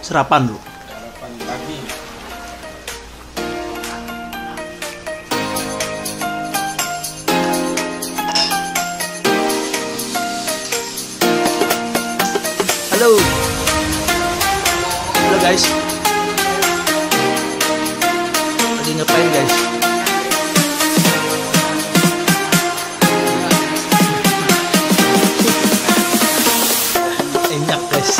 Sarapan dulu. Sarapan pagi. Halo. Halo guys. Lagi ngapain guys? Enak guys.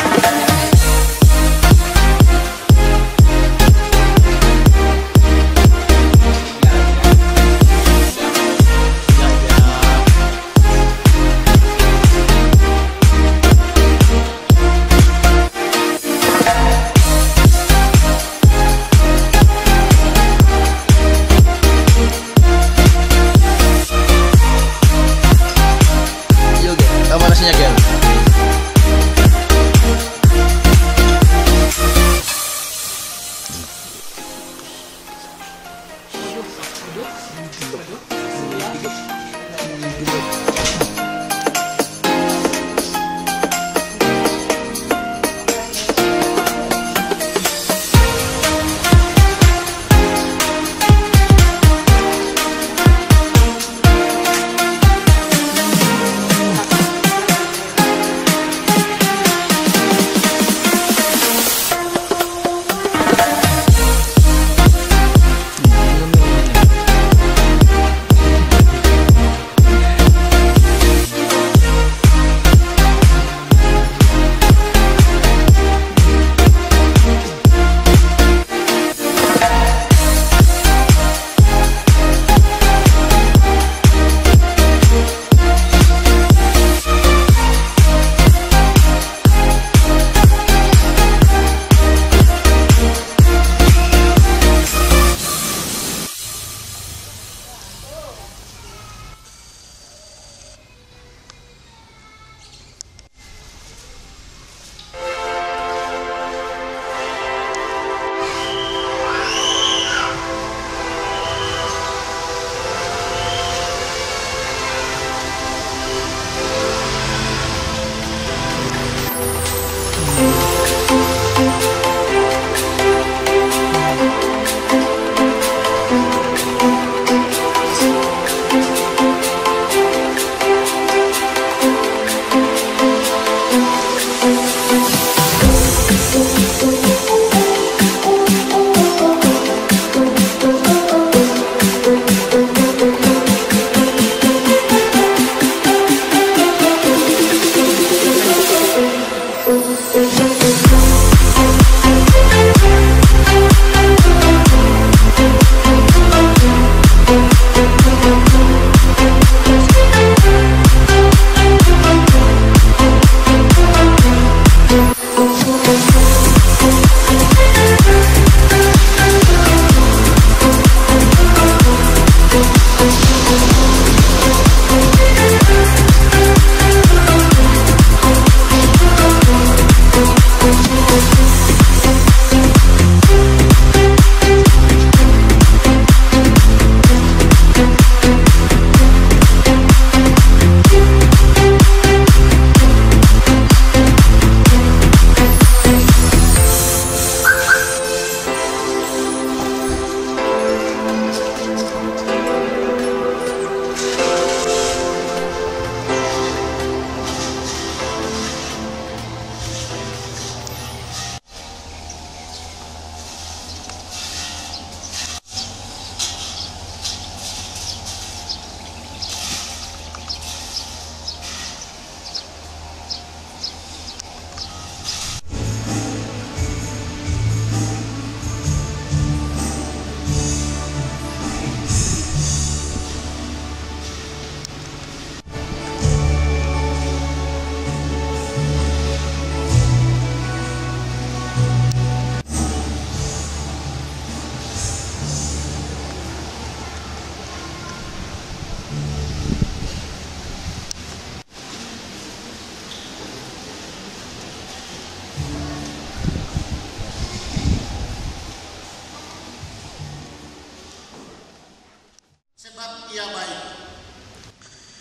Sebab ia baik,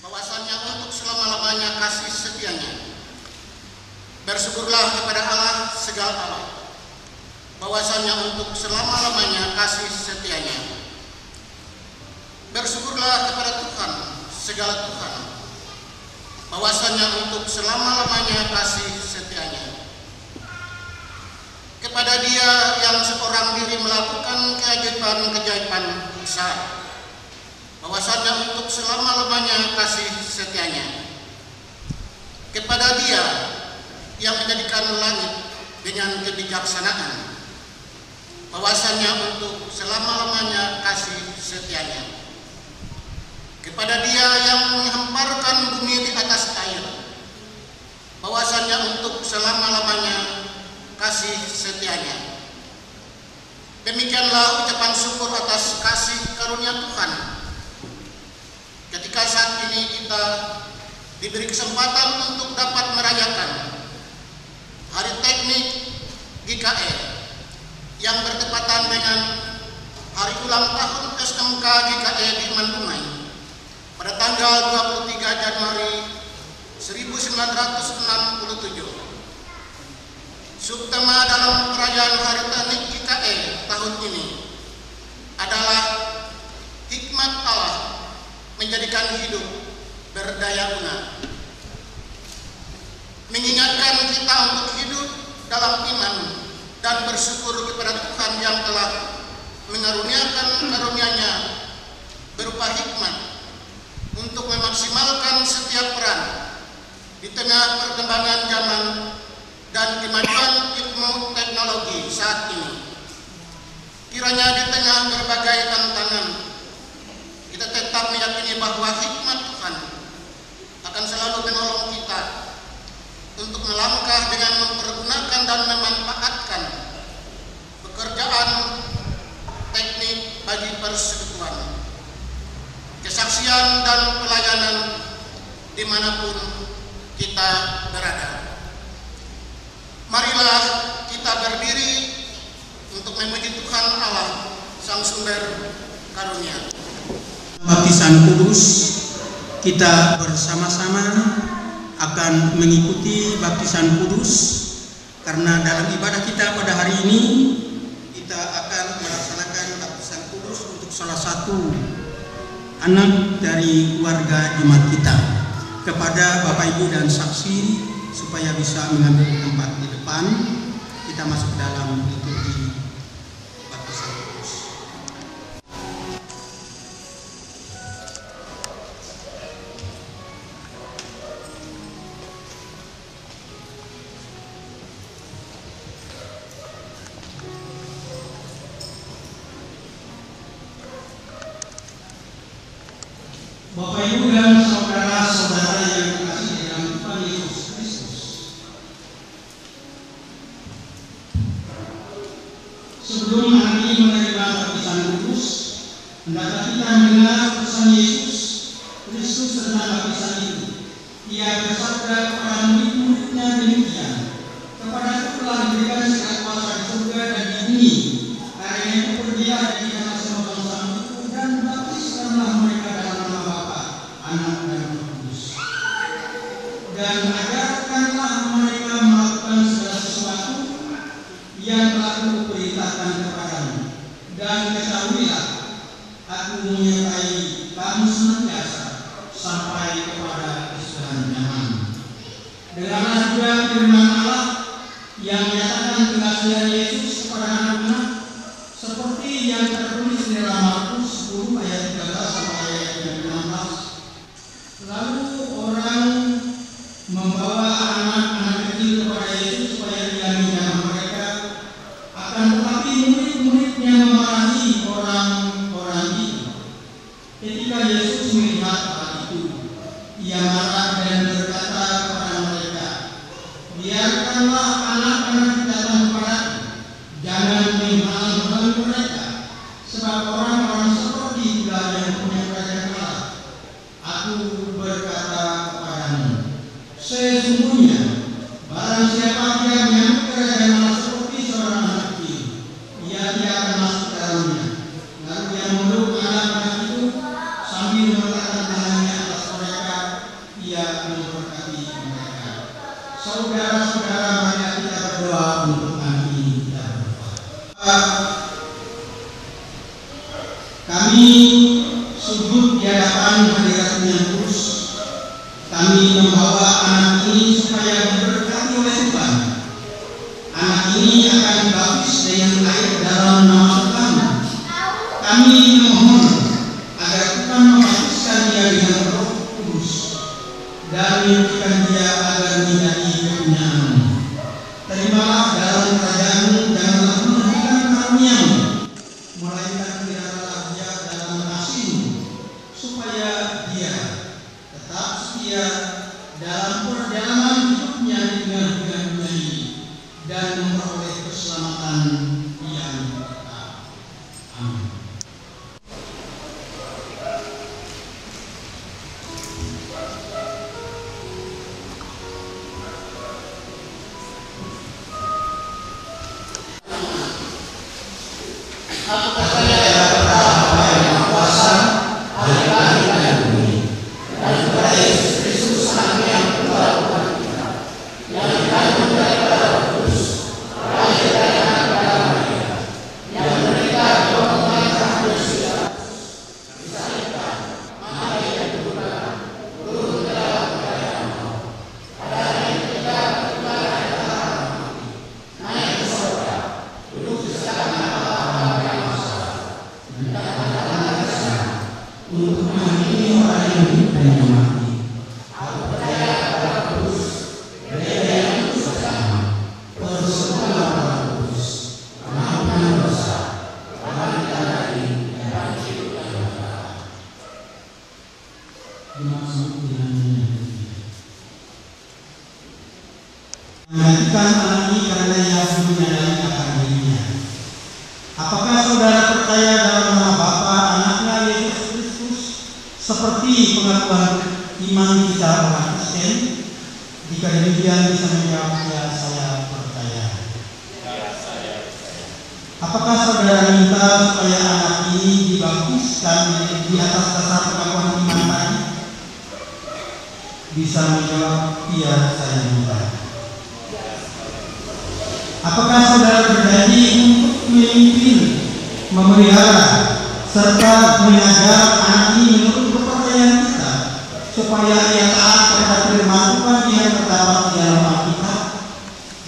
bahwasannya untuk selama-lamanya kasih setianya. Bersyukurlah kepada Allah segala Allah, bahwasanya untuk selama-lamanya kasih setianya. Bersyukurlah kepada Tuhan, segala Tuhan, bahwasanya untuk selama-lamanya kasih setianya. Kepada Dia yang seorang diri melakukan keajaiban-keajaiban besar, bahwasanya untuk selama-lamanya kasih setianya. Kepada Dia yang menjadikan langit dengan kebijaksanaan, bahwasanya untuk selama-lamanya kasih setianya. Kepada Dia yang menghamparkan bumi di atas air, bahwasanya untuk selama-lamanya kasih setianya. Demikianlah ucapan syukur atas kasih karunia Tuhan. Ketika saat ini kita diberi kesempatan untuk dapat merayakan Hari Teknik GKE yang bertepatan dengan hari ulang tahun SMK GKE di Mandumai pada tanggal 23 Januari 1967. Subtema dalam perayaan Hari Teknik GKE tahun ini adalah hikmat Allah menjadikan hidup berdaya guna, mengingatkan kita untuk hidup dalam iman dan bersyukur kepada Tuhan yang telah mengaruniakan karunia-Nya berupa hikmat untuk memaksimalkan setiap peran di tengah perkembangan zaman dan kemajuan ilmu teknologi saat ini. Kiranya di tengah berbagai tantangan, kita tetap meyakini bahwa hikmat Tuhan akan selalu menolong kita untuk melangkah dengan mempergunakan dan memanfaatkan pekerjaan teknik bagi persekutuan, kesaksian dan pelayanan dimanapun kita berada. Marilah kita berdiri untuk memuji Tuhan Allah, Sang Sumber Karunia. Baptisan Kudus, kita bersama-sama akan mengikuti baptisan kudus, karena dalam ibadah kita pada hari ini kita akan melaksanakan baptisan kudus untuk salah satu anak dari keluarga jemaat kita. Kepada Bapak Ibu dan saksi supaya bisa mengambil tempat di depan, kita masuk dalam liturgi baptisan kudus. Bapak Ibu dan saudara-saudara yang terkasih dalam Tuhan Yesus Kristus, sebelum hari ini menerima baptisan kudus, hendaklah kita mendengar pesan Yesus Kristus tentang baptisan itu. Ia bersabda kepada murid-muridnya demikian, "Kepadaku telah diberikan segala kuasa di surga dan di bumi. Karena itu pergilah dari semua bangsa itu dan baptiskanlah mereka dalam nama Bapa, Anak dan Roh Kudus. Dan ajarkanlah mereka melakukan segala sesuatu yang telah Kuperintahkan kepadamu. Dan ketahuilah, Aku menyertai kamu senantiasa sampai kepada akhir zaman." Dengarlah juga firman Allah yang menyatakan kekasihan Yesus kepada anak-anak, seperti yang tertulis di dalam Markus 10 ayat 13 sampai ayat 16. Lalu orang membawa anak-anak kecil kepada Yesus supaya Dia menjamah mereka. Akan tetapi murid-muridnya memarahi orang-orang itu. Ketika Yesus melihat hal itu, Ia marah dan berkata kepada mereka, "Biarkanlah anak-anak datang kepadaku, jangan menghalang mereka, sebab orang-orang seperti itulah yang punya kerajaan Allah. Aku berkata kepadamu, sesungguhnya barang siapa yang menyambut kerajaan Allah seperti seorang anak kecil, ia tidak akan masuk ke dalamnya." Lalu Ia memeluk anak-anak itu sambil meletakkan tangannya atas mereka, Ia memberkati mereka. Saudara-saudara, mari kita berdoa untuk anak ini kita berdoa. Kami sujud di hadapan hadirat Yang Kudus. Kami membawa anak ini supaya diberkati oleh Tuhan. Anak ini akan dibaptis dengan air dalam nama Tuhan. Kami memohon agar Tuhan membaptiskan dia dengan Roh Kudus dan menyucikan dia agar menjadi kepunyaan-Mu. Terimalah dalam kerajaan-Mu, janganlah menghentikan karunia-Mu, melainkan peliharalah dia dalam kasih-Mu, supaya dia tetap setia dalam perjalanan hidupnya di tengah-tengah dunia ini dan memperoleh keselamatan yang kekal. Amin. Apakah saya berkata yang kuasa hari langit dan bumi, dan kepada Yesus Kristus anaknya yang telah Tuhan kita, yang dikandung daripada Roh Kudus, lahir dari anak pada Maria, yang menderita di bawah pemerintahan Pontius Pilatus, disalibkan, mati dan dikuburkan, turun ke dalam kerajaan maut. Pada hari ketiga bangkit dari antara orang mati, naik ke surga, duduk di sebelah kanan Allah yang Maha Kuasa, mendatangkan tangan ke sana untuk menghakimi orang yang hidup dan yang mati. Aku percaya kepada Roh Kudus, gereja yang kudus bersama, persekutuan Roh Kudus, pengampunan dosa, kebangkitan dari dan hidup yang kekal. Dimaksud dengan menggantikan anak ini karena ia belum menyadari akan dirinya. Apakah saudara percaya dalam nama Bapa, Anaknya, Yesus Kristus, seperti pengakuan iman kita orang Kristen? Jika demikian bisa menjawab, ya saya percaya. Apakah saudara minta supaya anak ini dibaptiskan di atas dasar pengakuan iman tadi? Bisa menjawab, iya saya minta. Apakah saudara berjanji untuk memimpin, memelihara, serta mengajar anak ini menurut kepercayaan kita, supaya ia taat kepada firman Tuhan yang terdapat di dalam Alkitab?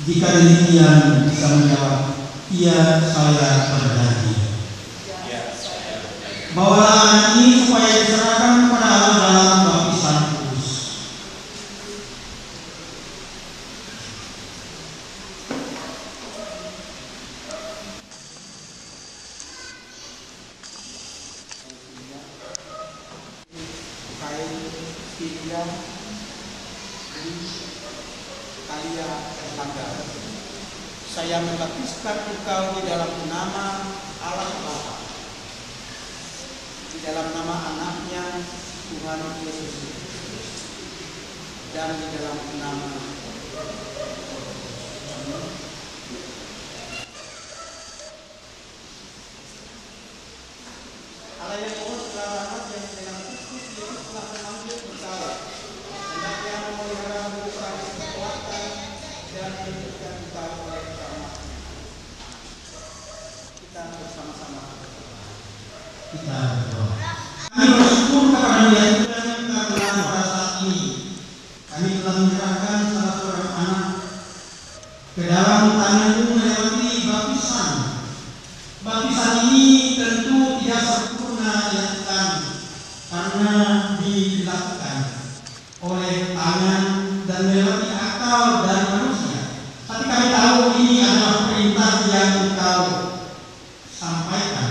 Jika demikian bisa menjawab, iya saya berjanji. Bawalah anak ini supaya diserahkan kepada Allah dalam baptisan kudus. Saya membaptiskan engkau di dalam nama Allah Bapa, di dalam nama Anaknya Tuhan Yesus Kristus, dan di dalam nama Allah yang Maha Selamat yang dengan Kristus Yesus telah memanggil engkau, hendaknya memelihara berupa kekuatan dan menjadikan engkau oleh keselamatan. Kita bersama-sama kita berdoa. Kami bersyukur kepada Dia Tuhan karena pada saat ini kami telah menyerahkan salah seorang anak ke dalam tangan-Mu melewati baptisan. Baptisan ini tentu tidak sempurna ya Tuhan, karena dilakukan oleh tangan dan melewati akal dan manusia. Tapi kami tahu ini adalah perintah yang Engkau sampaikan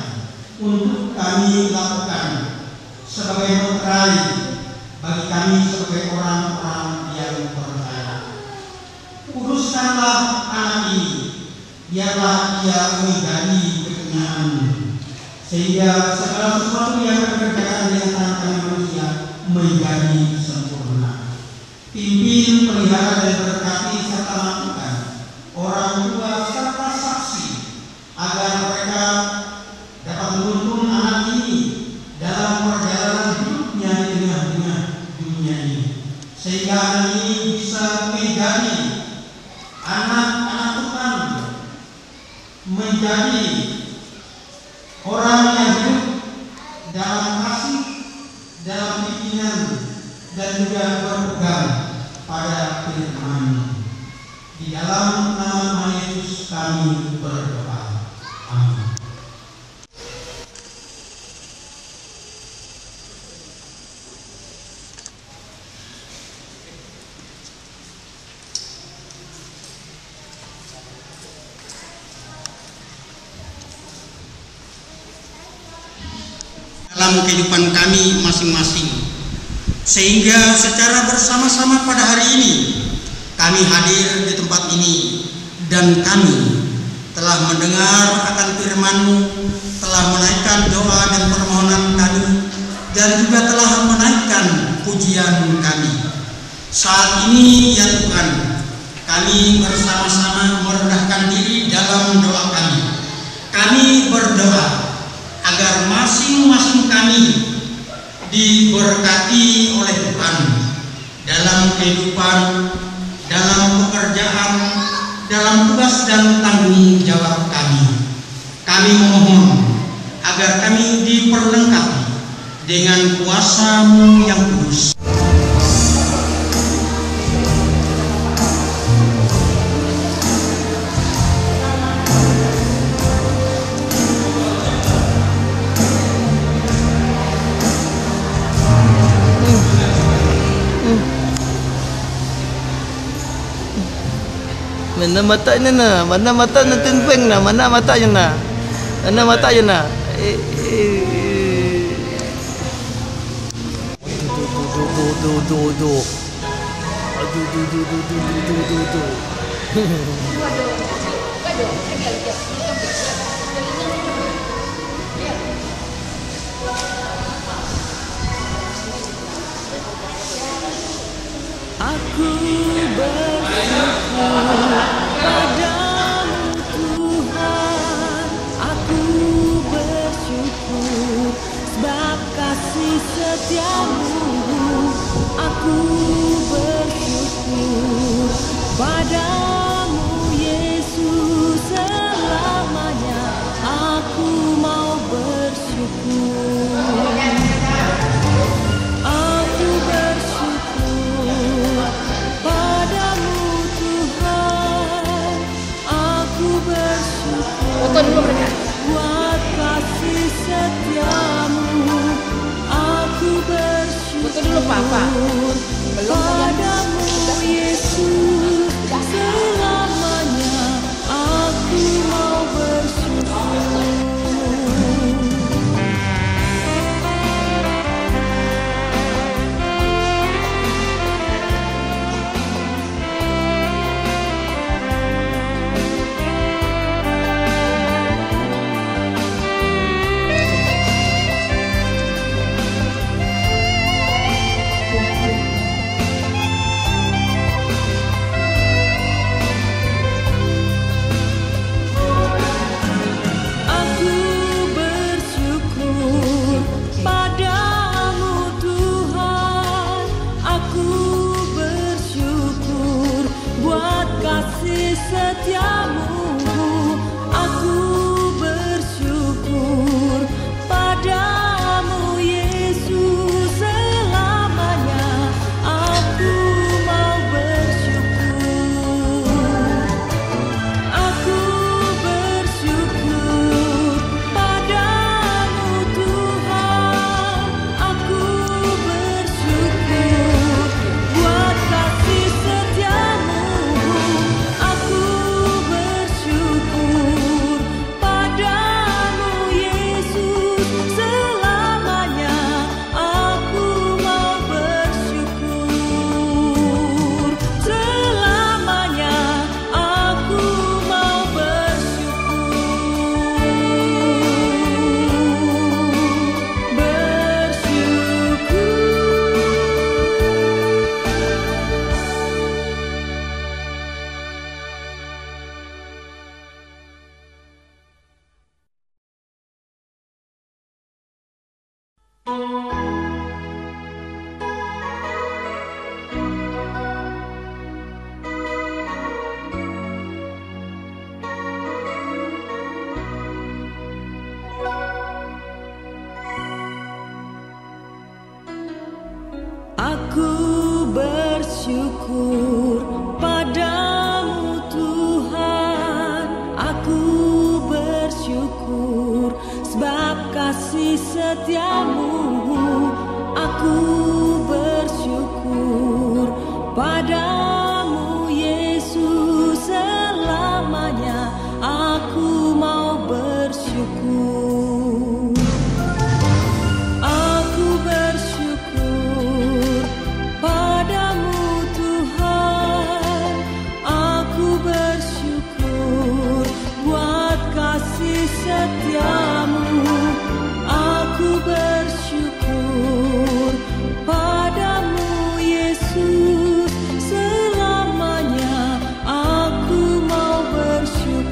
untuk kami lakukan sebagai meterai bagi kami sebagai orang-orang yang percaya. Kuduskanlah anak ini, biarlah ia menjadi kepunyaan-Mu, sehingga segala sesuatu yang dikerjakan dengan tangan manusia menjadi sempurna. Pimpin, pelihara dan berkati serta lakukan orang tua serta saksi agar mereka dapat menuntun anak ini dalam perjalanan hidupnya di tengah-tengah dunia ini, sehingga anak ini bisa menjadi anak-anak Tuhan, menjadi orang yang hidup dan berpegang pada firman-Mu. Di dalam nama Yesus kami berdoa. Amin. Dalam kehidupan kami masing-masing, sehingga secara bersama-sama pada hari ini kami hadir di tempat ini dan kami telah mendengar akan firman-Mu, telah menaikkan doa dan permohonan kami, dan juga telah menaikkan pujian kami. Saat ini ya Tuhan, kami bersama-sama merendahkan diri dalam doa kami. Kami berdoa agar masing-masing kami diberkati oleh Tuhan dalam kehidupan, dalam pekerjaan, dalam tugas dan tanggung jawab kami. Kami memohon agar kami diperlengkapi dengan kuasa-Mu yang kudus. Mana matanya na? Mana mata na tinpeng na? Mana matanya na? Mana matanya na? Aku bersyukur padamu Tuhan, aku bersyukur sebab kasih setiamu. Aku bersyukur padamu Yesus selamanya. Aku mau bersyukur. Aku bersyukur padamu Tuhan. Aku bersyukur buat kasih setiamu. Aku bersyukur padamu Yesus selamanya. Aku mau bersyukur. bersyukur padamu Tuhan. Aku bersyukur sebab kasih setiamu. Aku bersyukur padamu Yesus selamanya. Aku mau bersyukur. Aku bersyukur padamu Tuhan. Aku bersyukur buat kasih setiamu. Aku bersyukur padamu Yesus selamanya. Aku mau bersyukur.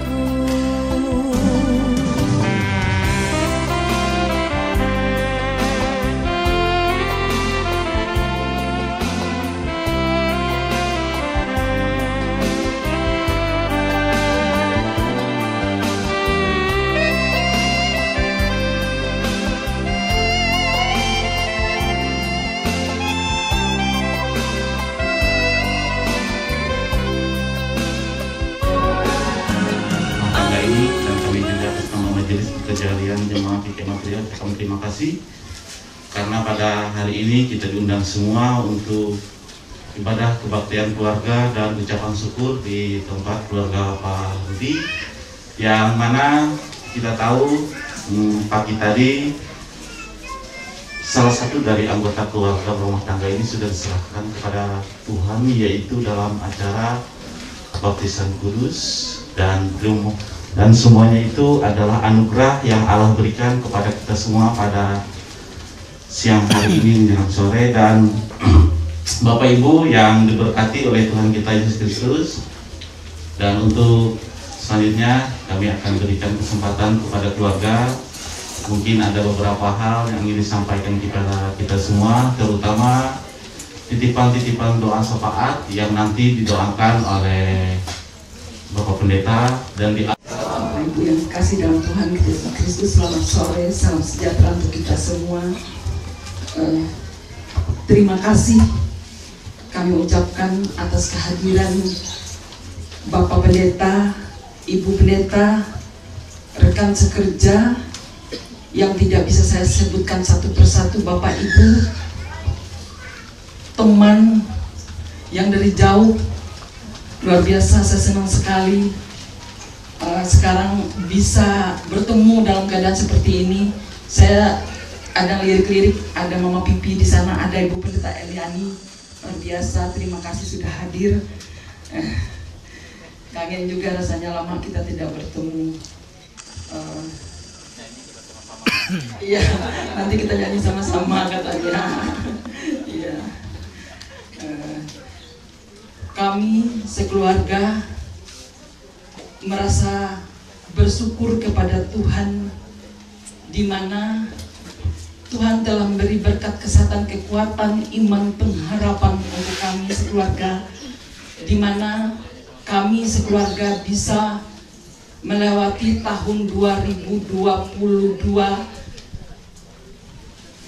Tangga ini dan kami juga atas nama Majelis Kejalian Jemaat PKI Material, kami terima kasih karena pada hari ini kita diundang semua untuk ibadah kebaktian keluarga dan ucapan syukur di tempat keluarga Pak Rudi, yang mana kita tahu pagi tadi salah satu dari anggota keluarga rumah tangga ini sudah diserahkan kepada Tuhan, yaitu dalam acara baptisan kudus. Dan semuanya itu adalah anugerah yang Allah berikan kepada kita semua pada siang hari ini menjelang sore. Dan Bapak Ibu yang diberkati oleh Tuhan kita Yesus Kristus, dan untuk selanjutnya kami akan berikan kesempatan kepada keluarga. Mungkin ada beberapa hal yang ingin disampaikan kepada kita semua, terutama titipan-titipan doa syafaat yang nanti didoakan oleh Bapak Pendeta dan di Bapak Ibu yang kasih dalam Tuhan Yesus Kristus, selamat sore, salam sejahtera untuk kita semua. Terima kasih kami ucapkan atas kehadiran Bapak Pendeta, Ibu Pendeta, rekan sekerja yang tidak bisa saya sebutkan satu persatu, Bapak Ibu, teman yang dari jauh. Luar biasa, saya senang sekali sekarang bisa bertemu dalam keadaan seperti ini. Saya ada lirik-lirik, ada Mama Pipi di sana, ada Ibu Pendeta Eliani. Luar biasa, terima kasih sudah hadir. Kangen juga rasanya, lama kita tidak bertemu. Iya, nanti kita nyanyi sama-sama katanya. Iya. Kami sekeluarga merasa bersyukur kepada Tuhan, di mana Tuhan telah memberi berkat kesehatan, kekuatan, iman, pengharapan untuk kami sekeluarga, di mana kami sekeluarga bisa melewati tahun 2022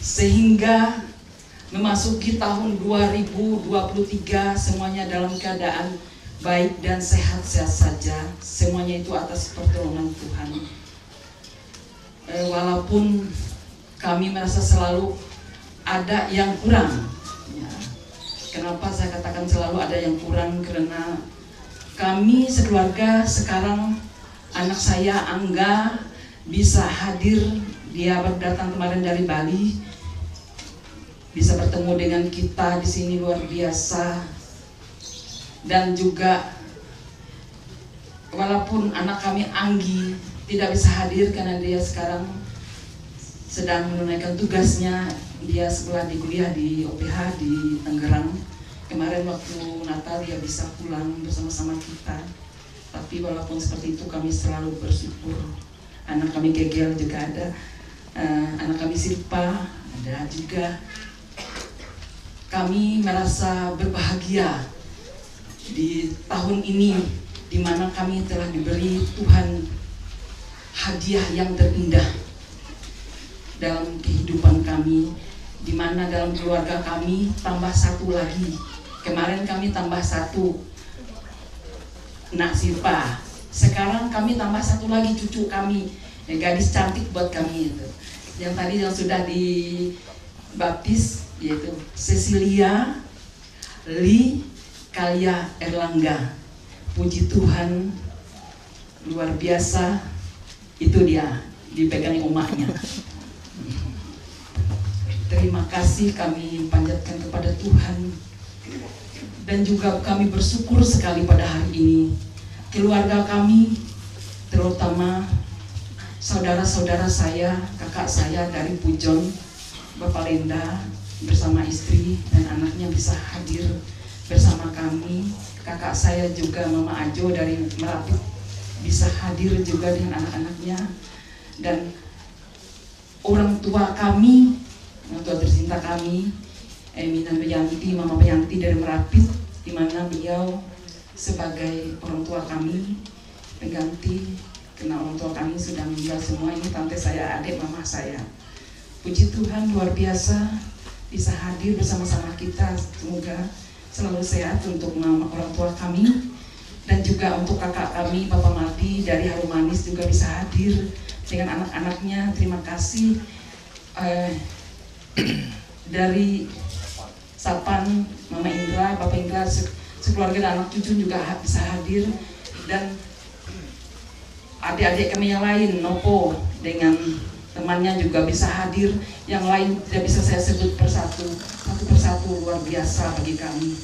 sehingga memasuki tahun 2023 semuanya dalam keadaan baik dan sehat-sehat saja. Semuanya itu atas pertolongan Tuhan. Walaupun kami merasa selalu ada yang kurang. Ya. Kenapa saya katakan selalu ada yang kurang? Karena kami sekeluarga sekarang, anak saya Angga bisa hadir. Dia datang kemarin dari Bali, bisa bertemu dengan kita di sini, luar biasa. Dan juga walaupun anak kami Anggi tidak bisa hadir karena dia sekarang sedang menunaikan tugasnya, dia sekolah di kuliah di OPH di Tangerang. Kemarin waktu Natal dia bisa pulang bersama-sama kita. Tapi walaupun seperti itu kami selalu bersyukur. Anak kami Gegel juga ada, anak kami Silpa ada juga. Kami merasa berbahagia di tahun ini, di mana kami telah diberi Tuhan hadiah yang terindah dalam kehidupan kami, di mana dalam keluarga kami tambah satu lagi Kemarin kami tambah 1 Nak Sirpa. Sekarang kami tambah 1 lagi cucu kami, gadis cantik buat kami itu. Yang tadi yang sudah dibaptis yaitu Cecilia Li Kalia Erlangga. Puji Tuhan, luar biasa. Itu dia dipegang umatnya. Terima kasih kami panjatkan kepada Tuhan. Dan juga kami bersyukur sekali pada hari ini keluarga kami, terutama saudara-saudara saya, kakak saya dari Pujon, Bapak Lenda bersama istri dan anaknya bisa hadir bersama kami. Kakak saya juga Mama Ajo dari Merapi bisa hadir juga dengan anak-anaknya. Dan orang tua kami, orang tua tercinta kami, Mina Peyanti, Mama Peyanti dari Merapi, di mana beliau sebagai orang tua kami pengganti, karena orang tua kami sudah meninggal semua. Ini tante saya, adik mama saya. Puji Tuhan, luar biasa bisa hadir bersama-sama kita. Semoga selalu sehat untuk mama orang tua kami, dan juga untuk kakak kami Bapak Mati dari Harum Manis juga bisa hadir dengan anak-anaknya. Terima kasih dari Sapan, Mama Indra, Bapak Indra, sekeluarga dan anak cucu juga bisa hadir. Dan adik-adik kami yang lain, Nopo dengan temannya juga bisa hadir. Yang lain tidak bisa saya sebut satu persatu, luar biasa bagi kami.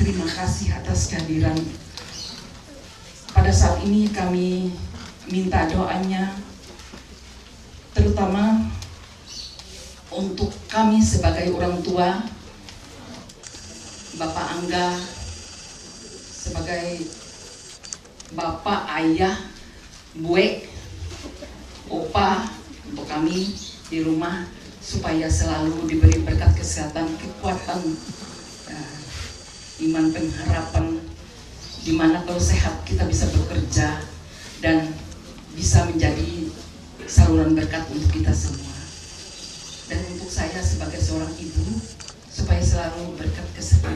Terima kasih atas kehadiran. Pada saat ini kami minta doanya, terutama untuk kami sebagai orang tua, Bapak Angga sebagai bapak, ayah, bue, opa untuk kami di rumah, supaya selalu diberi berkat kesehatan, kekuatan, iman, pengharapan, dimana kalau sehat kita bisa bekerja dan bisa menjadi saluran berkat untuk kita semua. Dan untuk saya sebagai seorang ibu, supaya selalu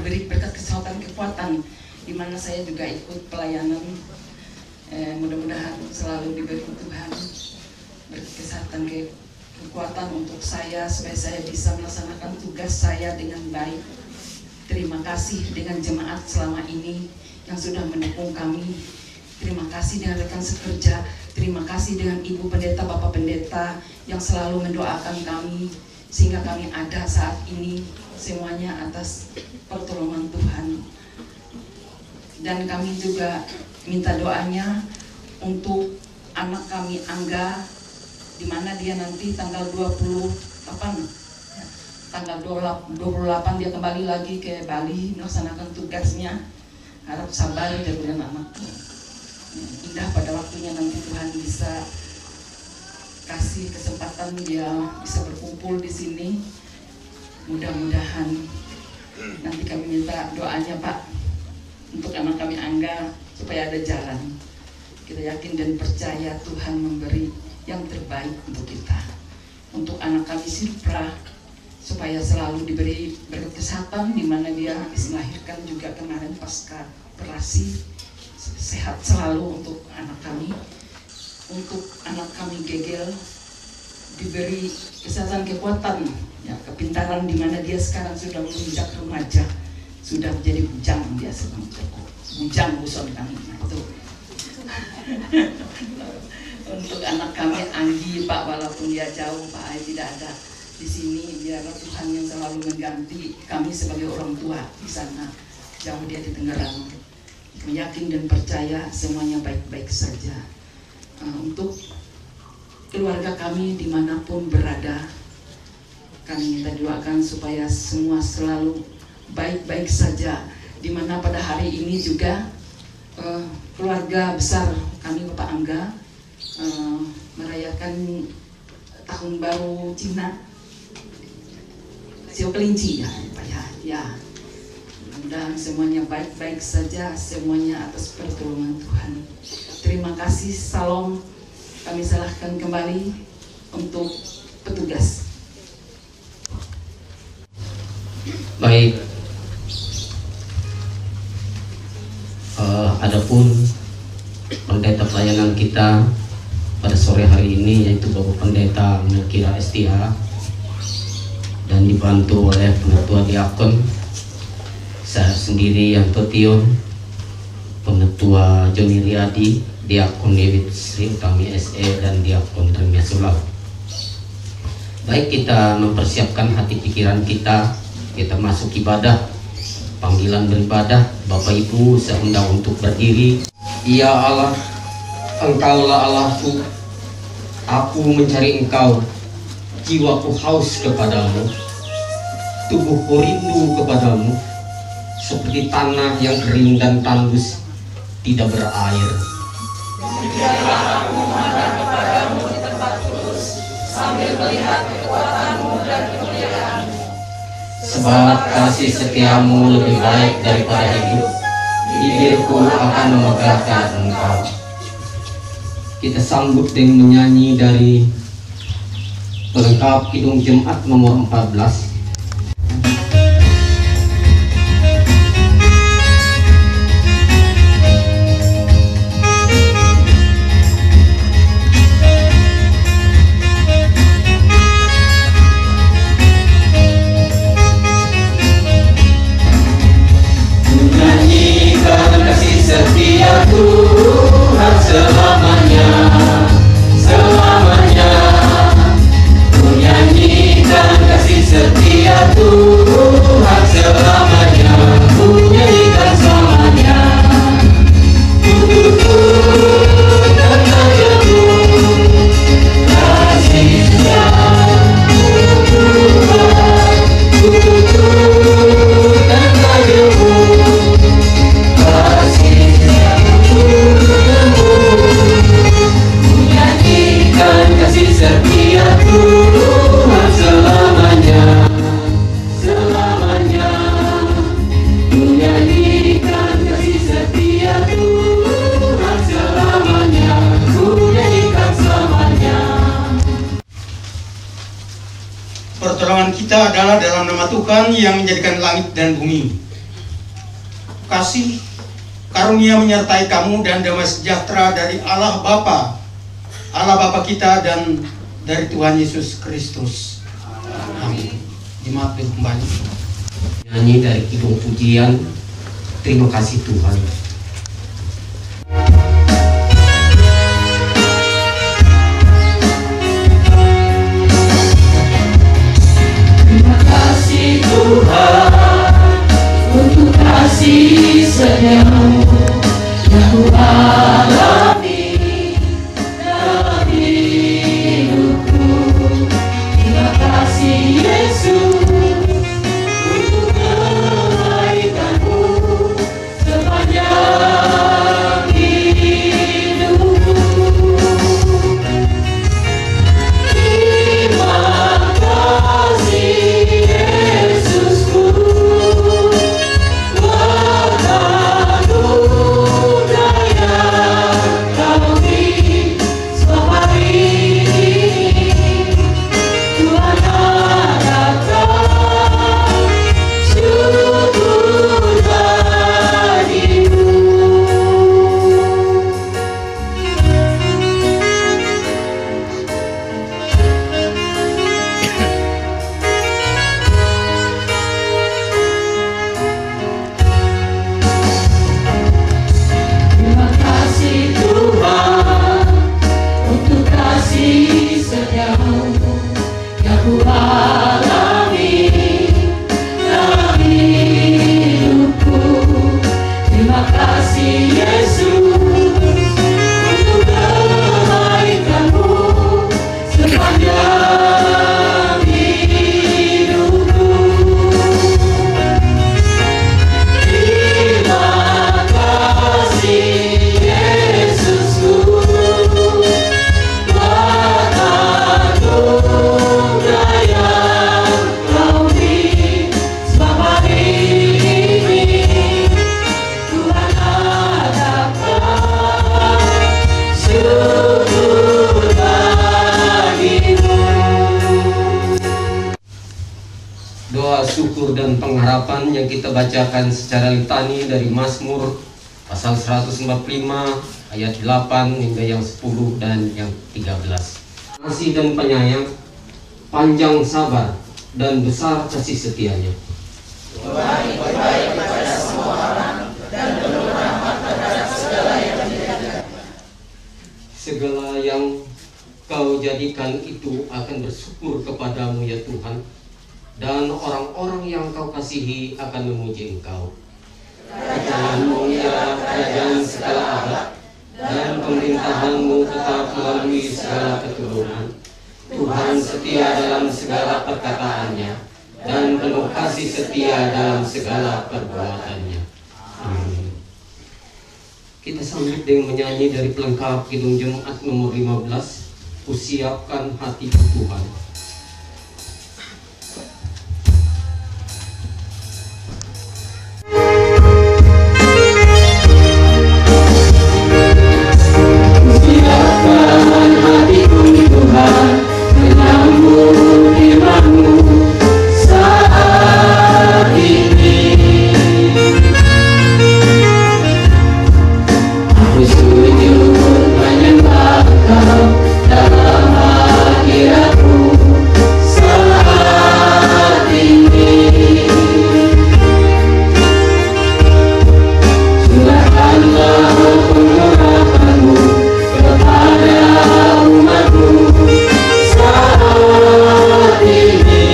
beri berkat kesehatan, kekuatan, di mana saya juga ikut pelayanan. Mudah-mudahan selalu diberi Tuhan berkat kesehatan, kekuatan untuk saya, supaya saya bisa melaksanakan tugas saya dengan baik. Terima kasih dengan jemaat selama ini yang sudah mendukung kami. Terima kasih dengan rekan sekerja. Terima kasih dengan Ibu Pendeta, Bapak Pendeta yang selalu mendoakan kami sehingga kami ada saat ini. Semuanya atas pertolongan Tuhan. Dan kami juga minta doanya untuk anak kami Angga, di mana dia nanti tanggal 28 dia kembali lagi ke Bali melaksanakan tugasnya. Harap sabar dan anakku. Indah pada waktunya nanti Tuhan bisa kasih kesempatan dia bisa berkumpul di sini. Mudah-mudahan nanti kami minta doanya Pak untuk anak kami Angga supaya ada jalan. Kita yakin dan percaya Tuhan memberi yang terbaik untuk kita. Untuk anak kami Sirpra supaya selalu diberi berkat kesehatan, di mana dia habis melahirkan juga kemarin pasca operasi. Sehat selalu untuk anak kami. Untuk anak kami Gegel diberi kesehatan, kekuatan, ya, kepintaran, di mana dia sekarang sudah menginjak remaja, sudah menjadi bujang, dia sedang bujang buson kami. Nah, itu untuk anak kami Anggi Pak, walaupun dia jauh Pak Ai tidak ada di sini, biarlah Tuhan yang selalu mengganti kami sebagai orang tua di sana, jauh dia di Tangerang. Kami yakin dan percaya semuanya baik-baik saja. Untuk keluarga kami dimanapun berada, kami minta doakan supaya semua selalu baik-baik saja. Dimana pada hari ini juga keluarga besar kami Bapak Angga merayakan tahun baru Cina, Sio Kelinci ya Pak ya. Mudah-mudahan semuanya baik-baik saja, semuanya atas pertolongan Tuhan. Terima kasih, salam. Kami serahkan kembali untuk petugas. Baik, Pendeta Melkira STA dan dibantu oleh Penetua Diakon, saya sendiri Yanto Tion, Penetua Joni Riyadi, Diakon Dewi Sri Utami SE, dan Diakon Remia Sulau. Baik, kita mempersiapkan hati pikiran kita masuk ibadah, panggilan beribadah. Bapak Ibu, saya undang untuk berdiri. Ya Allah, Engkaulah Allahku, aku mencari Engkau, jiwaku haus kepadamu, tubuhku rindu kepadamu, seperti tanah yang kering dan tandus, tidak berair. Biarlah aku memandang kepadamu di tempat kudus, sambil melihat kekuatanmu dan kemuliaan-Mu. Sebab kasih setiamu lebih baik daripada hidup, bibirku akan memegahkan Engkau. Kita sambut dengan menyanyi dari pelengkap Kidung Jemaat nomor 14. Menyanyikan kasih setia Tuhan selamanya, selamanya. Menyanyikan kasih setia Tuhan selamanya, menyanyikan selamanya. Dan rajamu kasih setia Tuhan, dan rajamu kasih setia menyanyikan kasih setia Tuhan selamanya, selamanya. Menyanyikan kasih setia Tuhan selamanya, menyanyikan selamanya. Pertolongan kita adalah dalam nama Tuhan yang menjadikan langit dan bumi. Kasih karunia menyertai kamu dan damai sejahtera dari Allah Bapa kita dan dari Tuhan Yesus Kristus. Amin. Jemaat kembali. Nyanyi dari Kidung Pujian, terima kasih Tuhan. Terima kasih Tuhan untuk kasih setiamu yang ku alami dalam hidupku. Terima kasih Yesus untuk kebaikan-Mu sepanjang hidupku. Terima kasih Yesusku, syukur dan pengharapan yang kita bacakan secara litani dari Mazmur pasal 145 ayat 8 hingga yang 10 dan yang 13. kasih dan penyayang, panjang sabar, dan besar kasih setianya. Baik pada semua orang dan penuh rahmat terhadap segala yang dijaga. Segala yang Kau jadikan itu akan bersyukur kepadamu ya Tuhan, dan orang-orang yang Kau kasihi akan memuji Engkau. Kerajaan-Mu ya kerajaan segala abad, dan pemerintahan-Mu tetap melalui segala keturunan. Tuhan setia dalam segala perkataannya, dan penuh kasih setia dalam segala perbuatannya. Amin. Kita sambut dengan menyanyi dari pelengkap Kidung Jemaat nomor 15, Kusiapkan Hatiku Tuhan. Siapkan hatiku Tuhan, menyambut firman-Mu saat ini. Aku sujud menyembah Kau dalam hadirat-Mu saat ini. Curahkanlah pengharapan-Mu kepada umat-Mu saat ini.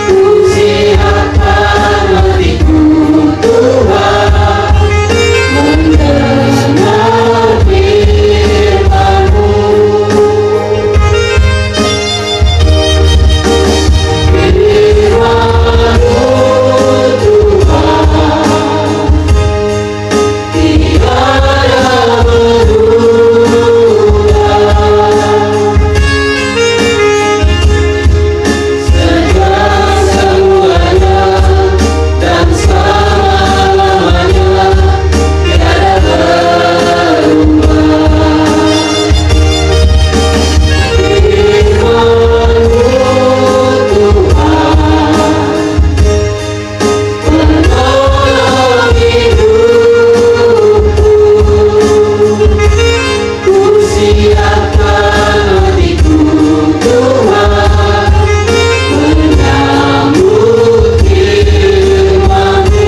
Ku siapkan hatiku Tuhan, mendengar firman-Mu. Firman-Mu Tuhan, tiada berubah. Sejak semuanya dan selamanya tiada berubah. Firman-Mu Tuhan, penolong hidupku. Ku siapkan hatiku Tuhan, menyambut firman-Mu.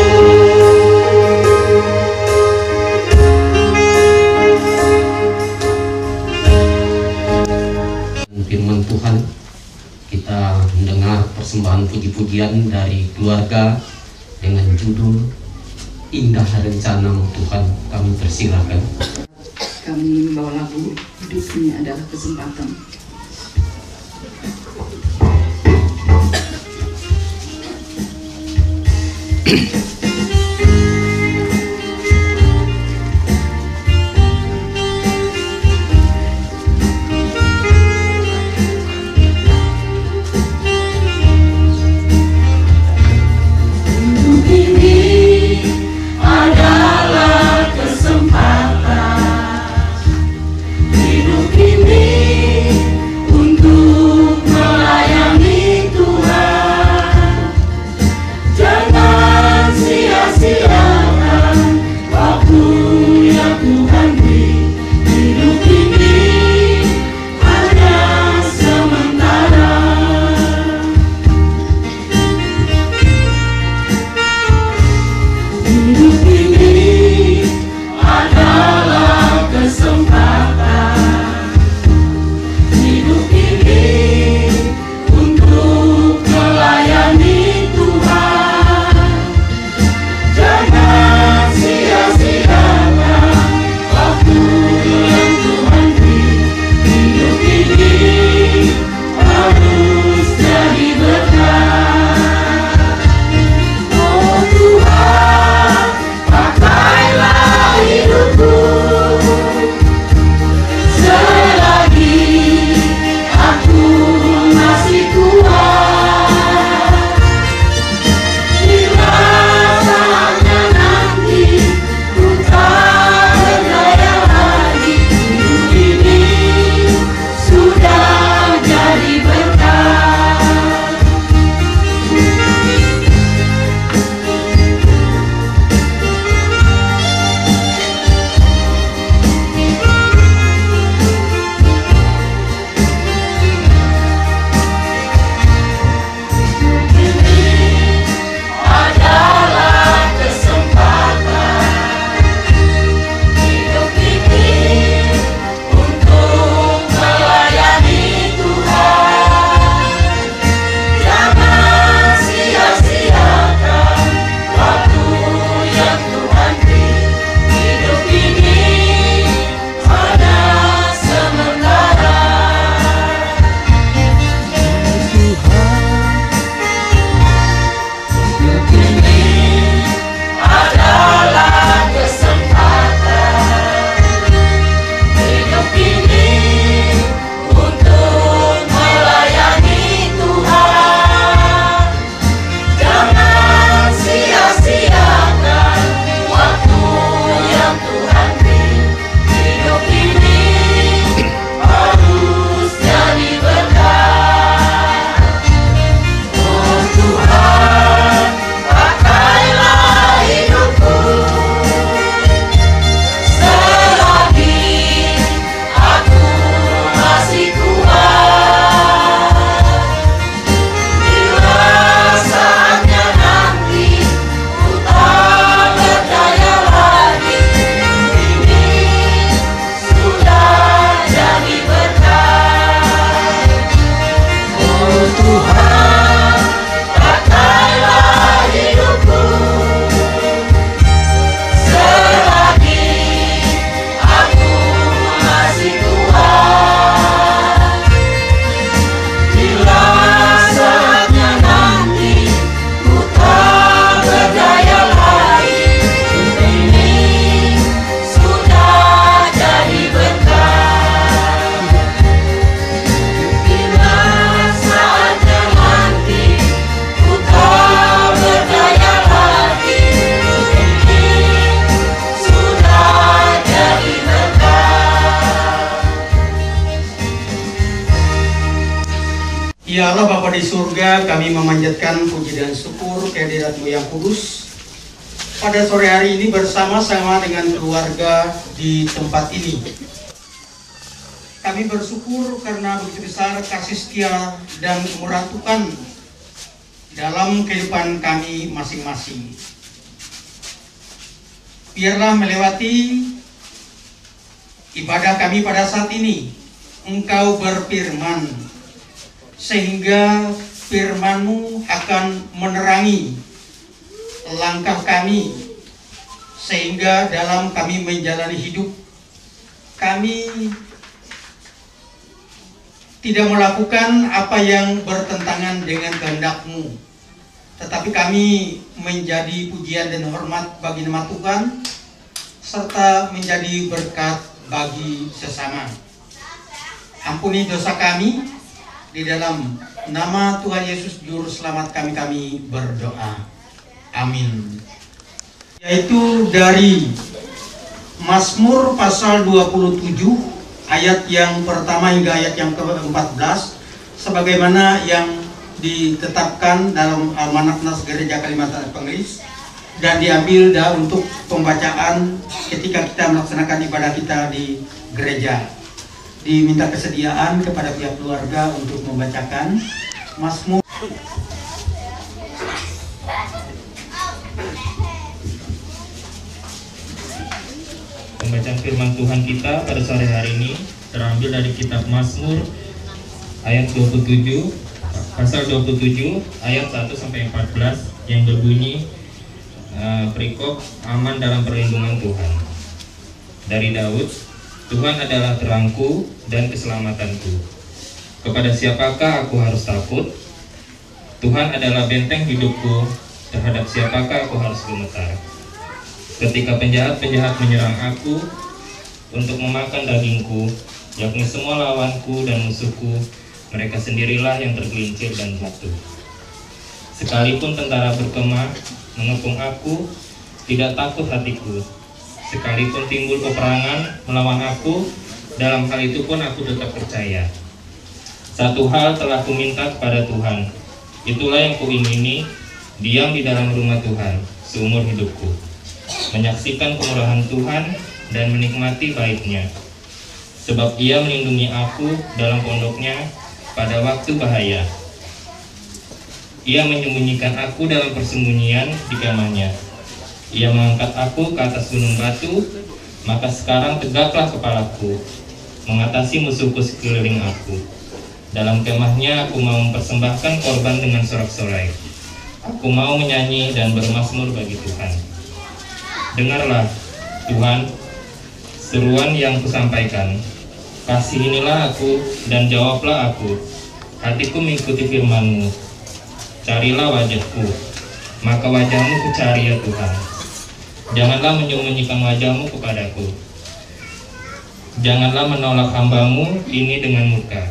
Firman Tuhan, kita mendengar persembahan puji-pujian dari keluarga dengan judul Indah Rencana-Mu Tuhan. Kami persilakan. Kami membawa lagu Hidup Ini Adalah Kesempatan. Hidup ini adalah kesempatan. Hidup ini untuk melayani Tuhan. Jangan Ya Allah Bapa di surga, kami memanjatkan puji dan syukur kehadirat-Mu yang kudus pada sore hari ini bersama-sama dengan keluarga di tempat ini. Kami bersyukur karena begitu besar kasih setia dan kemurahan Tuhan dalam kehidupan kami masing-masing. Biarlah melewati ibadah kami pada saat ini, Engkau berfirman, sehingga firman-Mu akan menerangi langkah kami, sehingga dalam kami menjalani hidup, kami tidak melakukan apa yang bertentangan dengan kehendak-Mu, tetapi kami menjadi pujian dan hormat bagi nama Tuhan, serta menjadi berkat bagi sesama. Ampuni dosa kami, di dalam nama Tuhan Yesus Juru Selamat kami berdoa. Amin. Yaitu dari Mazmur pasal 27 ayat yang pertama hingga ayat yang ke-14, sebagaimana yang ditetapkan dalam Almanak Nas Gereja Kalimantan Pengeris dan diambil untuk pembacaan ketika kita melaksanakan ibadah kita di gereja. Diminta kesediaan kepada pihak keluarga untuk membacakan Mazmur. Pembacaan firman Tuhan kita pada sore hari ini terambil dari kitab Mazmur ayat 27, pasal 27 ayat 1 sampai 14 yang berbunyi perikop aman dalam perlindungan Tuhan. Dari Daud, Tuhan adalah terangku dan keselamatanku. Kepada siapakah aku harus takut? Tuhan adalah benteng hidupku, terhadap siapakah aku harus gemetar? Ketika penjahat-penjahat menyerang aku untuk memakan dagingku, yakni semua lawanku dan musuhku, mereka sendirilah yang tergelincir dan jatuh. Sekalipun tentara berkemah mengepung aku, tidak takut hatiku. Sekalipun timbul peperangan melawan aku, dalam hal itu pun aku tetap percaya. Satu hal telah kuminta kepada Tuhan, itulah yang kuingini, diam di dalam rumah Tuhan seumur hidupku, menyaksikan kemurahan Tuhan dan menikmati baiknya. Sebab Ia melindungi aku dalam pondoknya pada waktu bahaya. Ia menyembunyikan aku dalam persembunyian di kemahnya. Ia mengangkat aku ke atas gunung batu, maka sekarang tegaklah kepalaku, mengatasi musuhku sekeliling aku. Dalam kemahnya aku mau mempersembahkan korban dengan sorak-sorai. Aku mau menyanyi dan bermazmur bagi Tuhan. Dengarlah, Tuhan, seruan yang kusampaikan. Kasihinilah aku dan jawablah aku. Hatiku mengikuti firman-Mu. Carilah wajah-Ku, maka wajah-Mu kucari ya Tuhan. Janganlah menyembunyikan wajah-Mu kepadaku. Janganlah menolak hamba-Mu ini dengan murka.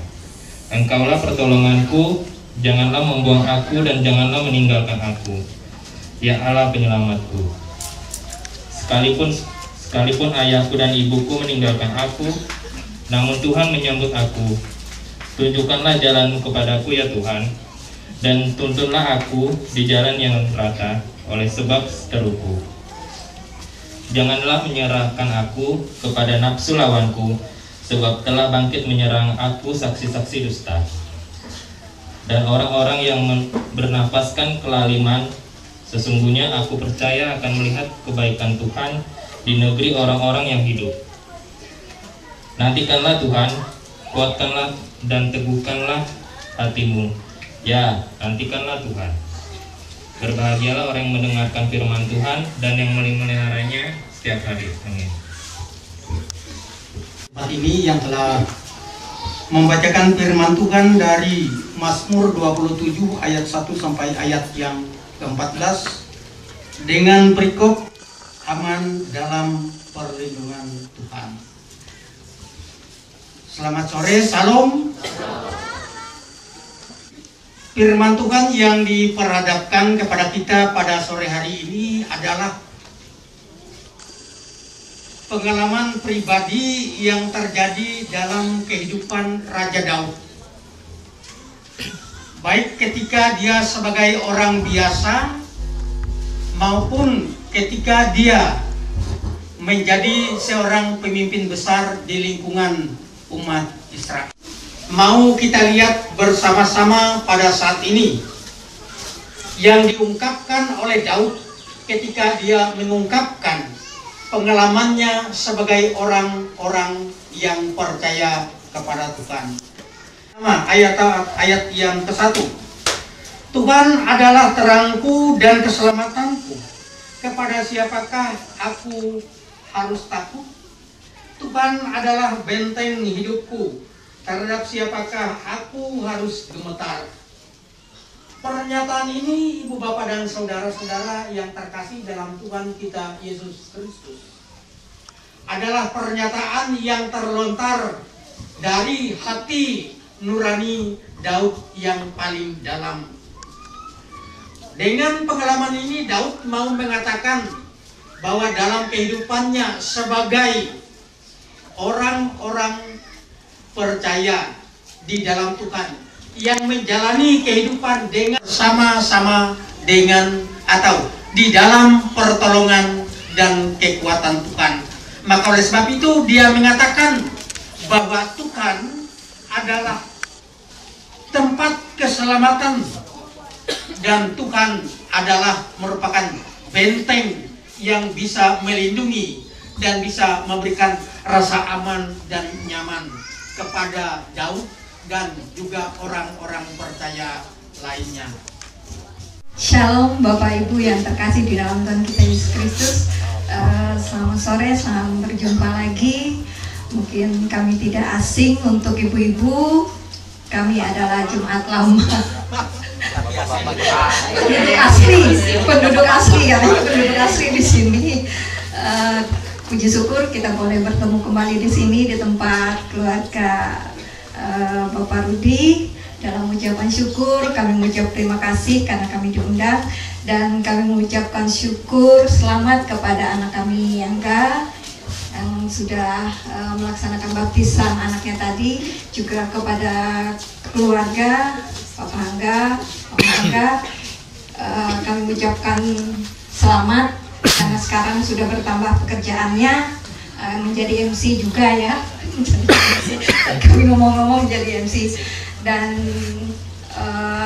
Engkaulah pertolonganku, janganlah membuang aku dan janganlah meninggalkan aku. Ya Allah penyelamatku. Sekalipun ayahku dan ibuku meninggalkan aku, namun Tuhan menyambut aku. Tunjukkanlah jalan-Mu kepadaku ya Tuhan, dan tuntunlah aku di jalan yang rata oleh sebab seteruku. Janganlah menyerahkan aku kepada nafsu lawanku, sebab telah bangkit menyerang aku saksi-saksi dusta dan orang-orang yang bernapaskan kelaliman. Sesungguhnya aku percaya akan melihat kebaikan Tuhan di negeri orang-orang yang hidup. Nantikanlah Tuhan, kuatkanlah dan teguhkanlah hatimu. Ya, nantikanlah Tuhan. Berbahagialah orang yang mendengarkan firman Tuhan dan yang memeliharanya setiap hari. Amin. Tempat ini yang telah membacakan firman Tuhan dari Mazmur 27 ayat 1 sampai ayat yang ke-14 dengan perikop aman dalam perlindungan Tuhan. Selamat sore, salam. Firman Tuhan yang diperhadapkan kepada kita pada sore hari ini adalah pengalaman pribadi yang terjadi dalam kehidupan Raja Daud. baik ketika dia sebagai orang biasa maupun ketika dia menjadi seorang pemimpin besar di lingkungan umat Israel. Mau kita lihat bersama-sama pada saat ini yang diungkapkan oleh Daud ketika dia mengungkapkan pengalamannya sebagai orang-orang yang percaya kepada Tuhan. Ayat yang ke-1. Tuhan adalah terangku dan keselamatanku. Kepada siapakah aku harus takut? Tuhan adalah benteng hidupku. Terhadap siapakah aku harus gemetar? Pernyataan ini, ibu bapak dan saudara-saudara yang terkasih dalam Tuhan kita Yesus Kristus, adalah pernyataan yang terlontar dari hati nurani Daud yang paling dalam. Dengan pengalaman ini, Daud mau mengatakan bahwa dalam kehidupannya sebagai orang-orang percaya di dalam Tuhan yang menjalani kehidupan dengan sama-sama dengan atau di dalam pertolongan dan kekuatan Tuhan. Maka oleh sebab itu dia mengatakan bahwa Tuhan adalah tempat keselamatan dan Tuhan adalah merupakan benteng yang bisa melindungi dan bisa memberikan rasa aman dan nyaman kepada Daud dan juga orang-orang percaya lainnya. Shalom Bapak Ibu yang terkasih di dalam Tuhan kita Yesus Kristus. Selamat sore, selamat berjumpa lagi. Mungkin kami tidak asing untuk ibu-ibu. Kami adalah Jemaat Lama. Penduduk asli di sini. Puji syukur kita boleh bertemu kembali di sini di tempat keluarga Bapak Rudi. Dalam ucapan syukur kami mengucap terima kasih karena kami diundang, dan kami mengucapkan syukur selamat kepada anak kami Yangga yang sudah melaksanakan baptisan anaknya tadi, juga kepada keluarga Papa Angga, Mama Angga. Kami mengucapkan selamat karena sekarang sudah bertambah pekerjaannya, menjadi MC juga ya. Kami ngomong-ngomong menjadi MC, dan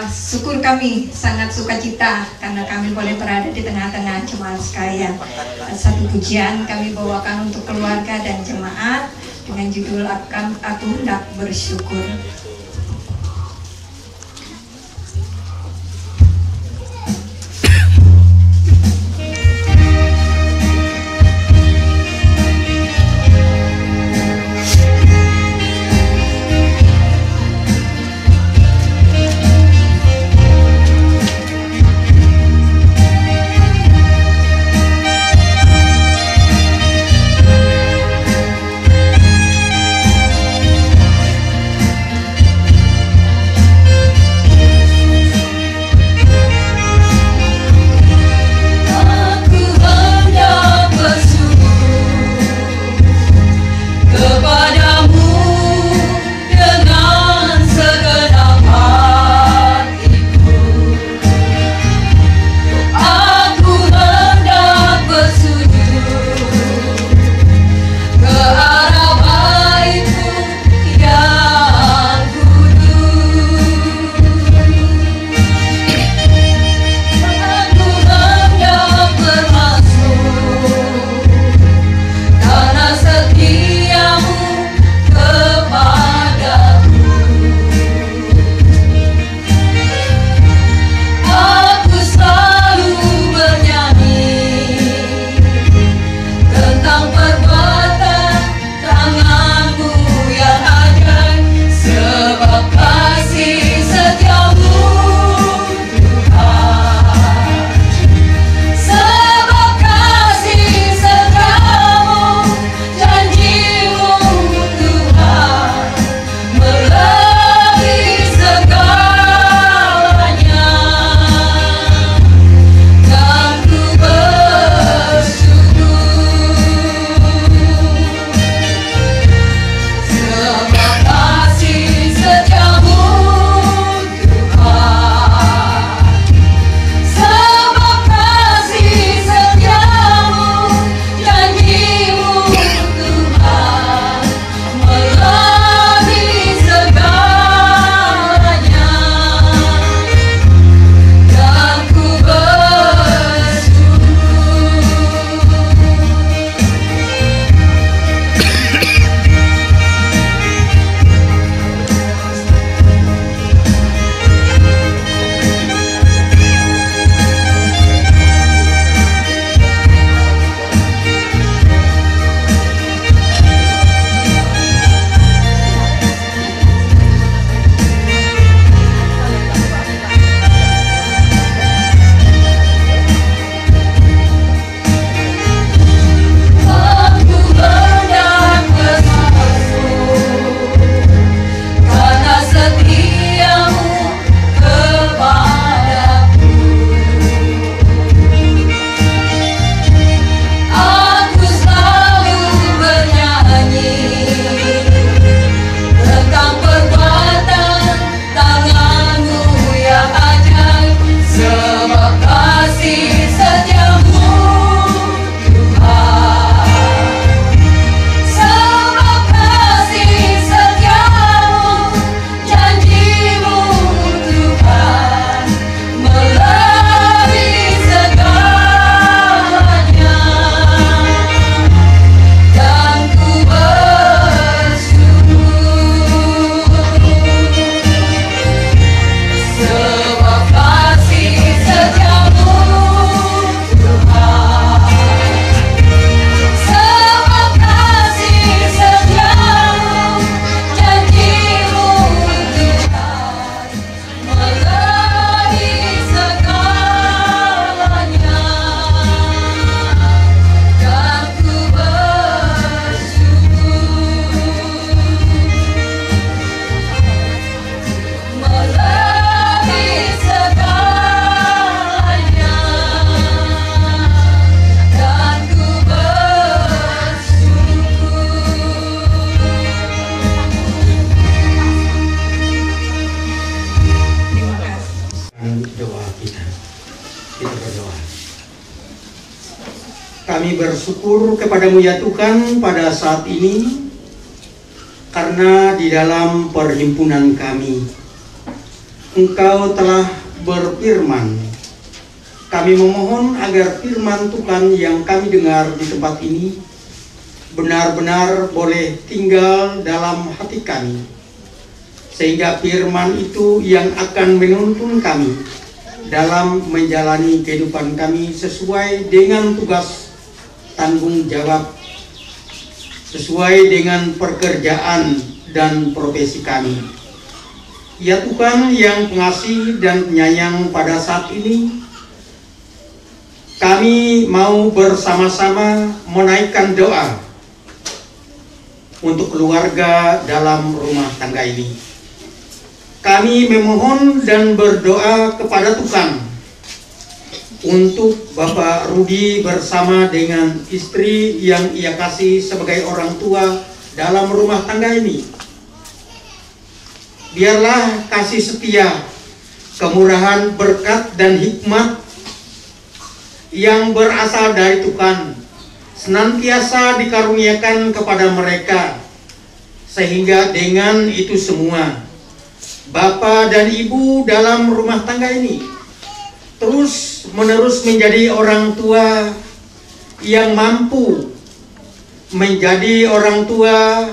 syukur kami sangat sukacita karena kami boleh berada di tengah-tengah jemaat sekalian. Satu pujian kami bawakan untuk keluarga dan jemaat dengan judul Aku Hendak Bersyukur. Kami bersyukur kepadamu ya Tuhan pada saat ini, karena di dalam perhimpunan kami Engkau telah berfirman. Kami memohon agar firman Tuhan yang kami dengar di tempat ini benar-benar boleh tinggal dalam hati kami, sehingga firman itu yang akan menuntun kami dalam menjalani kehidupan kami sesuai dengan tugas tanggung jawab, sesuai dengan pekerjaan dan profesi kami. Ya Tuhan yang pengasih dan penyayang, pada saat ini kami mau bersama-sama menaikkan doa untuk keluarga dalam rumah tangga ini. Kami memohon dan berdoa kepada Tuhan untuk Bapak Rudi bersama dengan istri yang ia kasih sebagai orang tua dalam rumah tangga ini. Biarlah kasih setia, kemurahan, berkat, dan hikmat yang berasal dari Tuhan senantiasa dikaruniakan kepada mereka, sehingga dengan itu semua Bapak dan Ibu dalam rumah tangga ini terus menerus menjadi orang tua yang mampu menjadi orang tua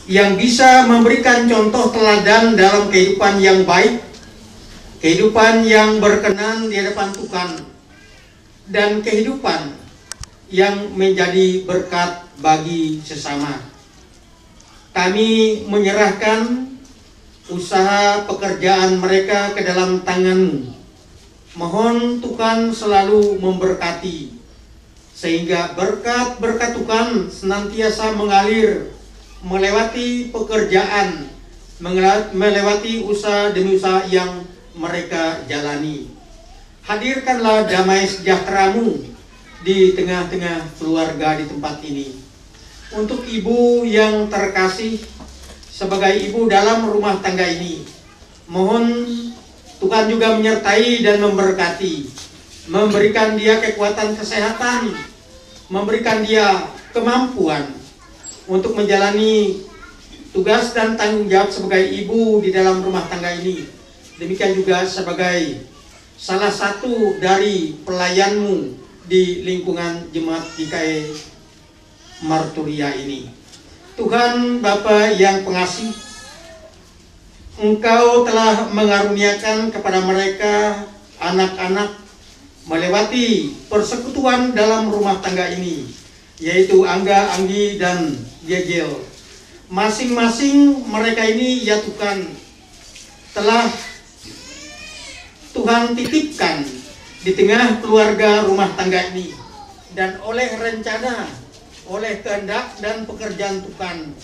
yang bisa memberikan contoh teladan dalam kehidupan yang baik, kehidupan yang berkenan di hadapan Tuhan, dan kehidupan yang menjadi berkat bagi sesama. Kami menyerahkan usaha pekerjaan mereka ke dalam tangan-Mu. Mohon Tuhan selalu memberkati, sehingga berkat-berkat Tuhan senantiasa mengalir melewati pekerjaan, melewati usaha demi usaha yang mereka jalani. Hadirkanlah damai sejahtera-Mu di tengah-tengah keluarga di tempat ini. Untuk ibu yang terkasih sebagai ibu dalam rumah tangga ini, mohon Tuhan juga menyertai dan memberkati, memberikan dia kekuatan kesehatan, memberikan dia kemampuan untuk menjalani tugas dan tanggung jawab sebagai ibu di dalam rumah tangga ini. Demikian juga sebagai salah satu dari pelayan-Mu di lingkungan Jemaat GKI Marturia ini. Tuhan Bapa yang pengasih, Engkau telah mengaruniakan kepada mereka anak-anak melewati persekutuan dalam rumah tangga ini, yaitu Angga, Anggi, dan Gegel. Masing-masing mereka ini ya Tuhan telah Tuhan titipkan di tengah keluarga rumah tangga ini, dan oleh rencana, oleh kehendak dan pekerjaan Tuhan,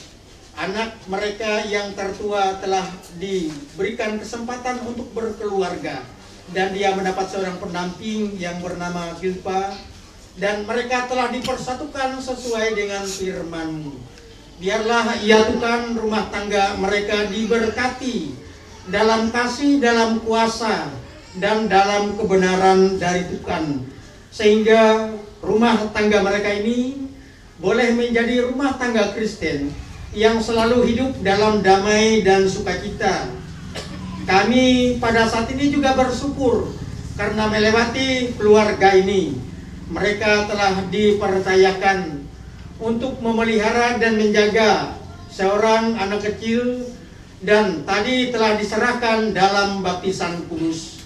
anak mereka yang tertua telah diberikan kesempatan untuk berkeluarga, dan dia mendapat seorang pendamping yang bernama Gilpa, dan mereka telah dipersatukan sesuai dengan firman-Mu. Biarlah ya Tuhan rumah tangga mereka diberkati dalam kasih, dalam kuasa, dan dalam kebenaran dari Tuhan, sehingga rumah tangga mereka ini boleh menjadi rumah tangga Kristen yang selalu hidup dalam damai dan sukacita. Kami pada saat ini juga bersyukur karena melewati keluarga ini, mereka telah dipercayakan untuk memelihara dan menjaga seorang anak kecil, dan tadi telah diserahkan dalam baptisan kudus.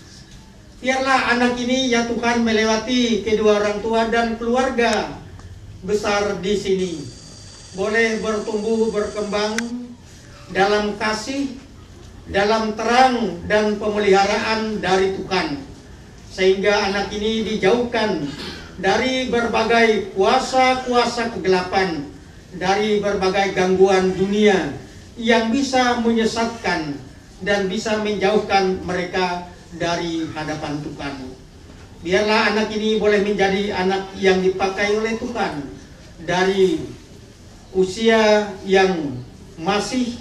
Biarlah anak ini ya Tuhan melewati kedua orang tua dan keluarga besar di sini, boleh bertumbuh berkembang dalam kasih, dalam terang dan pemeliharaan dari Tuhan, sehingga anak ini dijauhkan dari berbagai kuasa-kuasa kegelapan, dari berbagai gangguan dunia yang bisa menyesatkan dan bisa menjauhkan mereka dari hadapan Tuhan. Biarlah anak ini boleh menjadi anak yang dipakai oleh Tuhan dari usia yang masih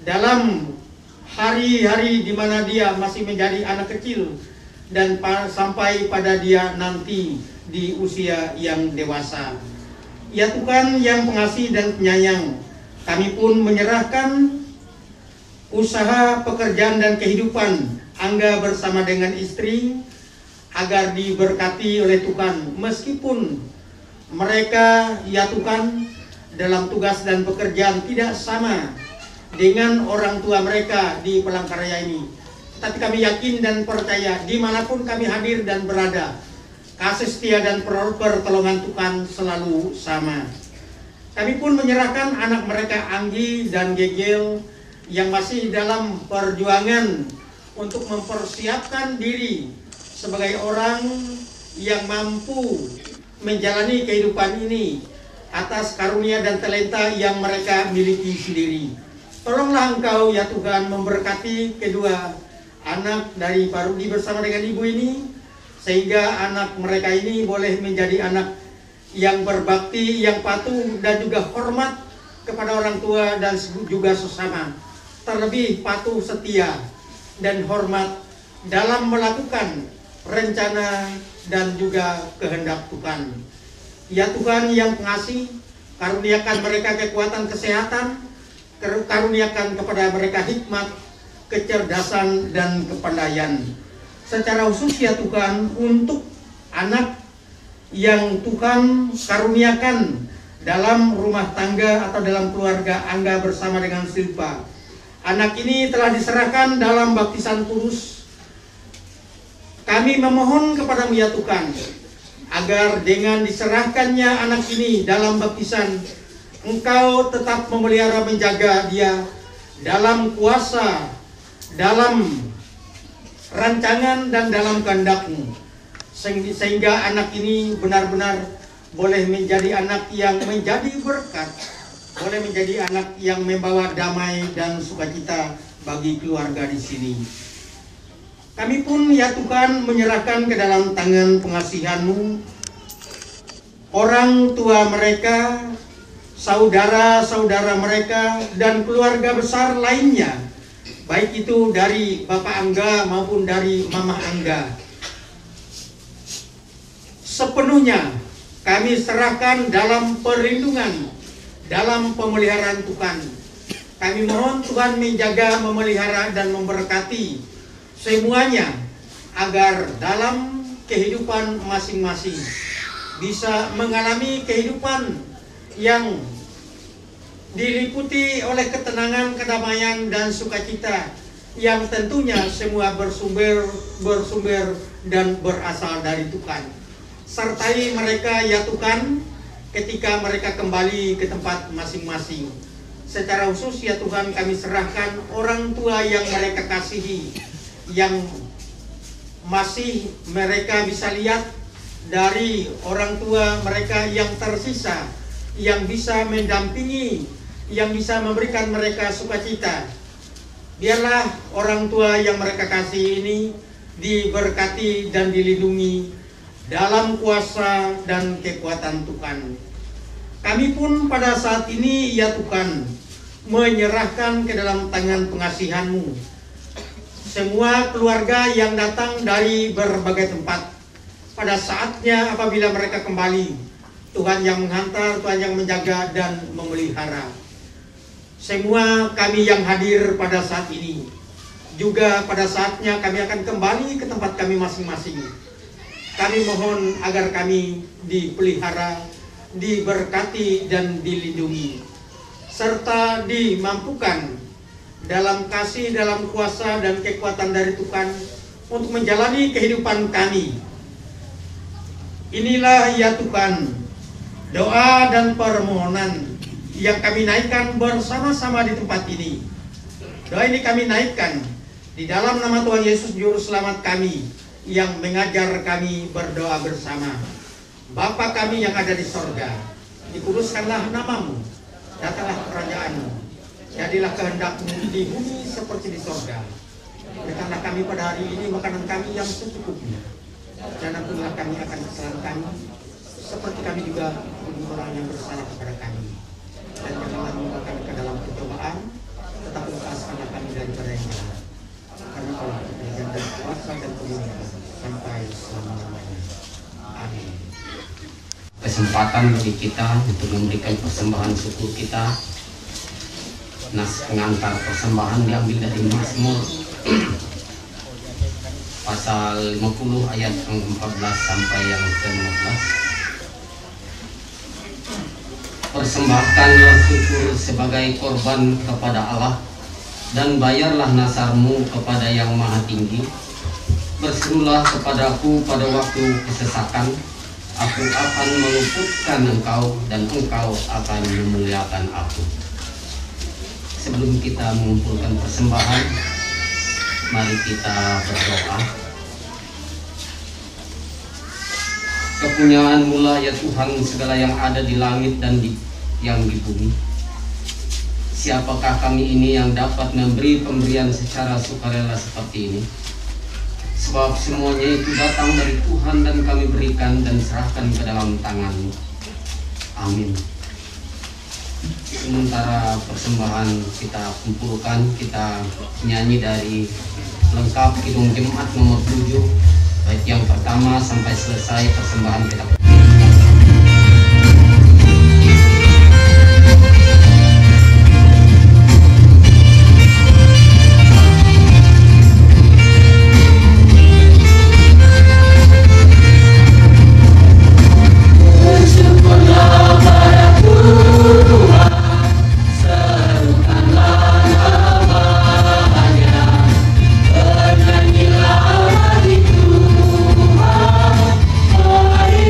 dalam hari-hari di mana dia masih menjadi anak kecil, dan sampai pada dia nanti di usia yang dewasa. Ya Tuhan yang pengasih dan penyayang, kami pun menyerahkan usaha, pekerjaan, dan kehidupan Angga bersama dengan istri agar diberkati oleh Tuhan, meskipun mereka, ya Tuhan, dalam tugas dan pekerjaan tidak sama dengan orang tua mereka di Palangkaraya ini. Tapi kami yakin dan percaya dimanapun kami hadir dan berada, kasih setia dan pertolongan Tuhan selalu sama. Kami pun menyerahkan anak mereka Anggi dan Gegel yang masih dalam perjuangan untuk mempersiapkan diri sebagai orang yang mampu menjalani kehidupan ini atas karunia dan talenta yang mereka miliki sendiri. Tolonglah Engkau ya Tuhan memberkati kedua anak dari Pak Rudi bersama dengan ibu ini, sehingga anak mereka ini boleh menjadi anak yang berbakti, yang patuh dan juga hormat kepada orang tua dan juga sesama. Terlebih patuh, setia dan hormat dalam melakukan rencana dan juga kehendak Tuhan. Ya Tuhan yang pengasih, karuniakan mereka kekuatan kesehatan, karuniakan kepada mereka hikmat, kecerdasan, dan kepandaian. Secara khusus ya Tuhan, untuk anak yang Tuhan karuniakan dalam rumah tangga atau dalam keluarga Angga bersama dengan Silpa. Anak ini telah diserahkan dalam baptisan kudus. Kami memohon kepada-Mu ya Tuhan, agar dengan diserahkannya anak ini dalam baptisan, Engkau tetap memelihara menjaga dia dalam kuasa, dalam rancangan dan dalam kehendak-Mu, sehingga anak ini benar-benar boleh menjadi anak yang menjadi berkat, boleh menjadi anak yang membawa damai dan sukacita bagi keluarga di sini. Kami pun ya Tuhan menyerahkan ke dalam tangan pengasihan-Mu orang tua mereka, saudara-saudara mereka, dan keluarga besar lainnya, baik itu dari Bapak Angga maupun dari Mama Angga. Sepenuhnya kami serahkan dalam perlindungan, dalam pemeliharaan Tuhan. Kami mohon Tuhan menjaga, memelihara, dan memberkati semuanya, agar dalam kehidupan masing-masing bisa mengalami kehidupan yang diliputi oleh ketenangan, kedamaian, dan sukacita yang tentunya semua bersumber dan berasal dari Tuhan. Sertai mereka ya Tuhan ketika mereka kembali ke tempat masing-masing. Secara khusus ya Tuhan kami serahkan orang tua yang mereka kasihi, yang masih mereka bisa lihat dari orang tua mereka yang tersisa, yang bisa mendampingi, yang bisa memberikan mereka sukacita. Biarlah orang tua yang mereka kasih ini diberkati dan dilindungi dalam kuasa dan kekuatan Tuhan. Kami pun pada saat ini ya Tuhan menyerahkan ke dalam tangan pengasihan-Mu semua keluarga yang datang dari berbagai tempat. Pada saatnya apabila mereka kembali, Tuhan yang menghantar, Tuhan yang menjaga dan memelihara. Semua kami yang hadir pada saat ini, juga pada saatnya kami akan kembali ke tempat kami masing-masing. Kami mohon agar kami dipelihara, diberkati dan dilindungi, serta dimampukan dalam kasih, dalam kuasa dan kekuatan dari Tuhan untuk menjalani kehidupan kami. Inilah ya Tuhan doa dan permohonan yang kami naikkan bersama-sama di tempat ini. Doa ini kami naikkan di dalam nama Tuhan Yesus Juru Selamat kami, yang mengajar kami berdoa bersama. Bapa kami yang ada di sorga, dikuduskanlah nama-Mu, datanglah kerajaan-Mu, jadilah kehendak-Mu di bumi seperti di sorga. Berikanlah kami pada hari ini makanan kami yang secukupnya, dan ampunilah kami akan kesalahan kami, seperti kami juga mengampuni orang yang bersalah kepada kami. Dan janganlah membawa kami ke dalam pencobaan, tetapi lepaskanlah kami daripada yang jahat. Karena Kau kerajaan dan kuasa dan kemuliaan sampai selama-lamanya. Amin. kesempatan bagi kita untuk memberikan persembahan syukur kita. Nas pengantar persembahan diambil dari Mazmur pasal 50 ayat yang 14 sampai yang ke-15. Persembahkanlah syukur sebagai korban kepada Allah, dan bayarlah nasarmu kepada Yang Maha Tinggi. Berserulah kepadaku pada waktu kesesakan, aku akan meluputkan engkau, dan engkau akan memuliakan aku. Sebelum kita mengumpulkan persembahan, mari kita berdoa. Kepunyaan mula ya Tuhan segala yang ada di langit dan yang di bumi. Siapakah kami ini yang dapat memberi pemberian secara sukarela seperti ini? Sebab semuanya itu datang dari Tuhan dan kami berikan dan serahkan ke dalam tangan-Mu. Amin. Sementara persembahan kita kumpulkan, kita nyanyi dari lengkap Kidung Jemaat nomor 7, baik yang pertama sampai selesai persembahan kita. Bernyanyilah di Tuhan, mari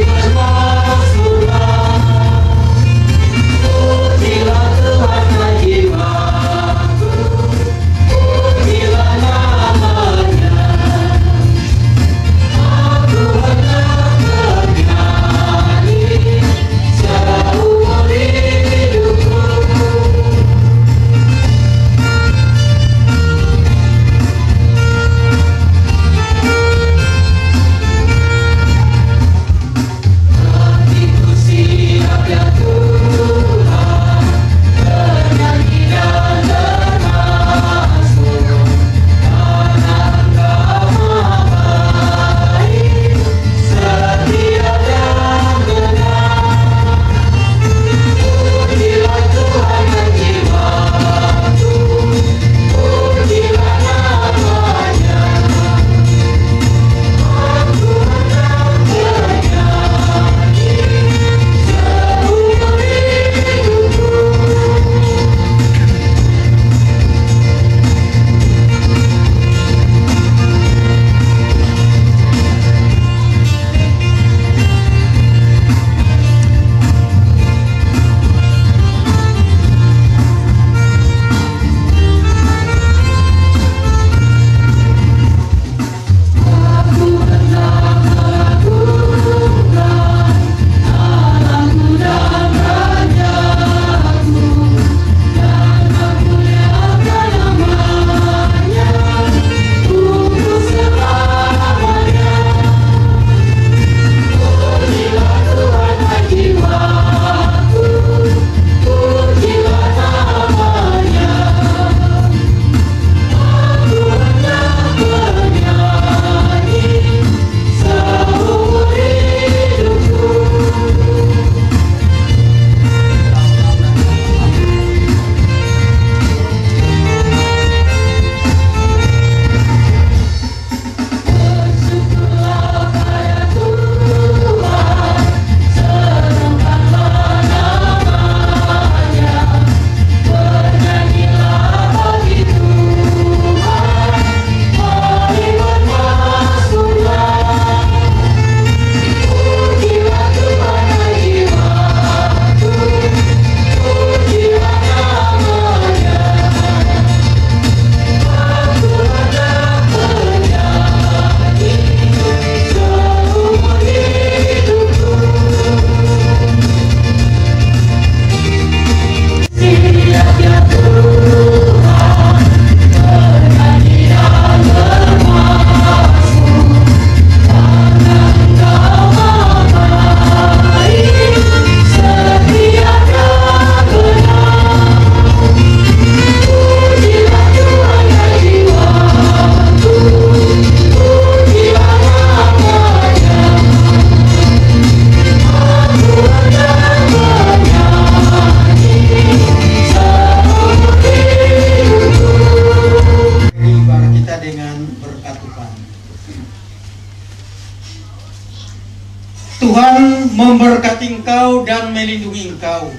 Tuhan memberkati engkau dan melindungi engkau.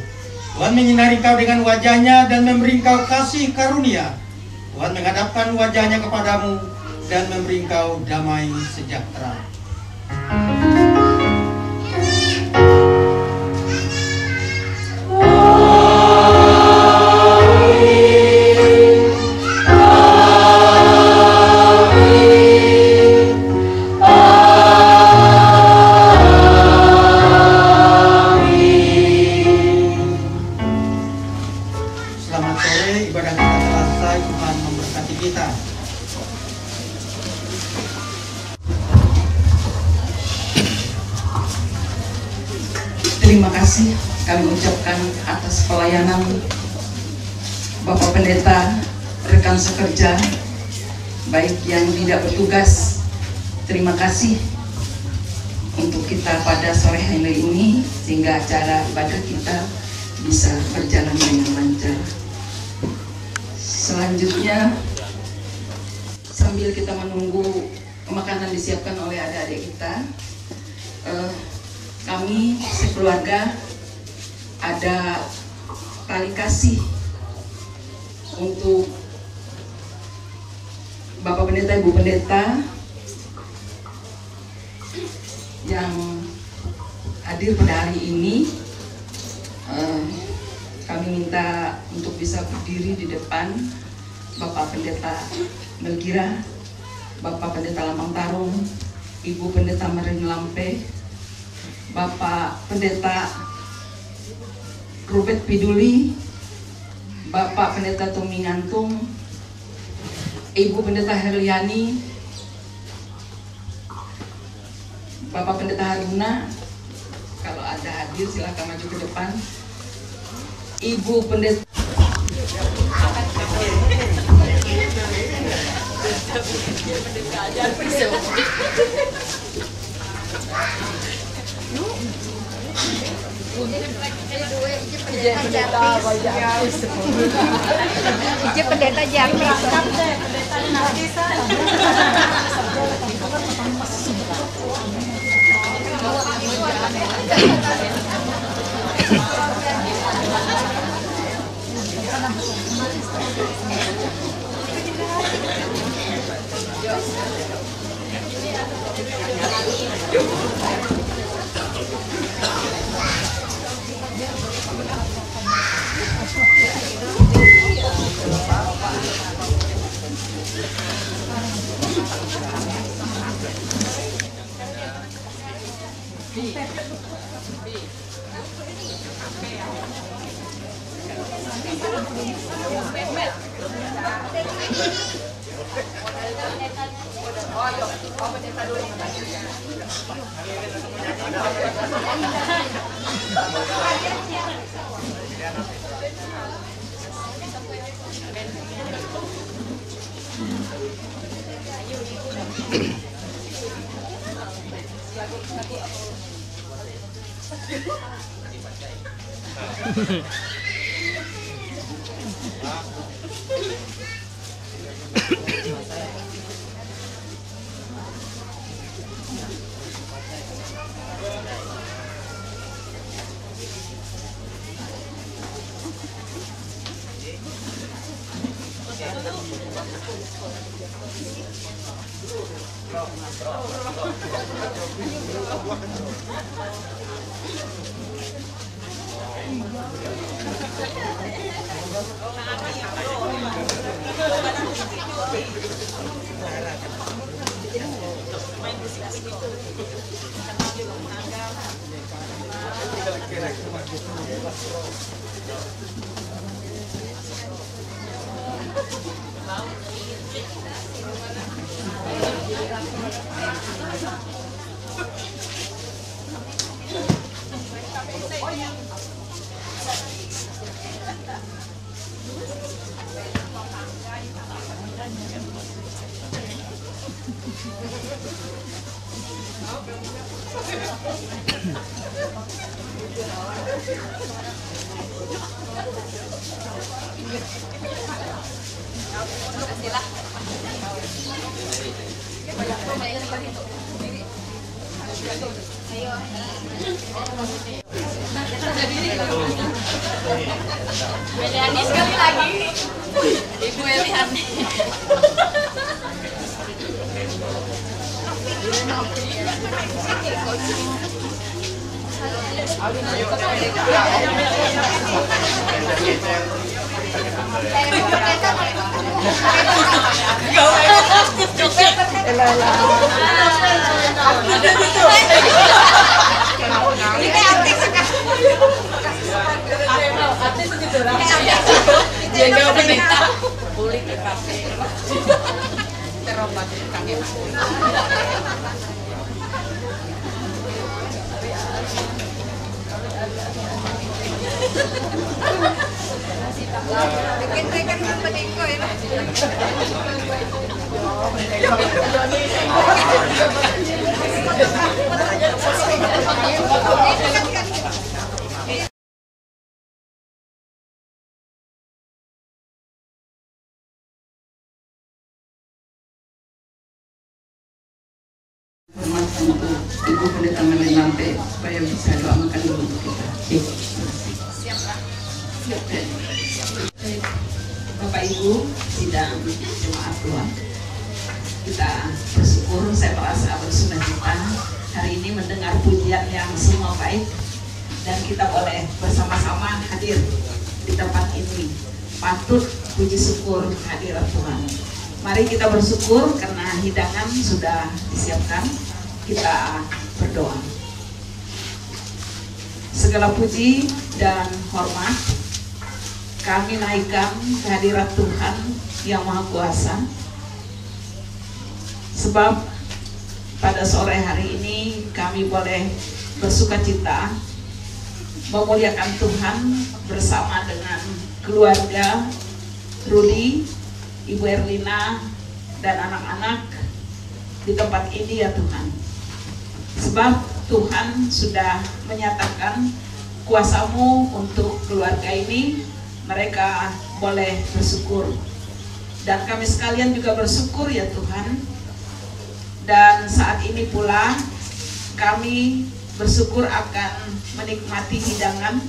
Tuhan menyinari engkau dengan wajahnya dan memberi engkau kasih karunia. Tuhan menghadapkan wajahnya kepadamu dan memberi engkau damai sejahtera. Selamat sore, ibadah kita telah selesai. Tuhan memberkati kita. Terima kasih kami ucapkan atas pelayanan Bapak Pendeta, rekan sekerja, baik yang tidak bertugas. Terima kasih untuk kita pada sore hari ini, sehingga acara ibadah kita bisa berjalan dengan lancar. Selanjutnya, sambil kita menunggu makanan disiapkan oleh adik-adik kita, kami sekeluarga ada tali kasih untuk Bapak Pendeta, Ibu Pendeta yang hadir pada hari ini. Kami minta untuk bisa berdiri di depan Bapak Pendeta Melgira, Bapak Pendeta Lambang Tarung, Ibu Pendeta Marin Lampe, Bapak Pendeta Rubet Piduli, Bapak Pendeta Tommy Ngantung, Ibu Pendeta Herliani, Bapak Pendeta Haruna, kalau ada hadir silakan maju ke depan. Ibu Pendeta Pendeta Jarmi. Eliani sekali lagi. Ibu Eliani. Hormat untuk Ibu Pendeta Melinante supaya bisa doakan dulu untuk kita. Siap, Pak. Siap. Bapak Ibu, sidang jemaat Tuhan, kita bersyukur, saya merasa bersukacita hari ini mendengar pujian yang semua baik dan kita boleh bersama-sama hadir di tempat ini. Patut puji syukur kehadiran Tuhan. Mari kita bersyukur karena hidangan sudah disiapkan. Kita berdoa. Segala puji dan hormat kami naikkan kehadirat Tuhan yang Maha Kuasa. Sebab pada sore hari ini kami boleh bersukacita memuliakan Tuhan bersama dengan keluarga Rudi, Ibu Erlina, dan anak-anak di tempat ini ya Tuhan. Sebab Tuhan sudah menyatakan kuasa-Mu untuk keluarga ini, mereka boleh bersyukur. Dan kami sekalian juga bersyukur ya Tuhan. Dan saat ini pula kami bersyukur akan menikmati hidangan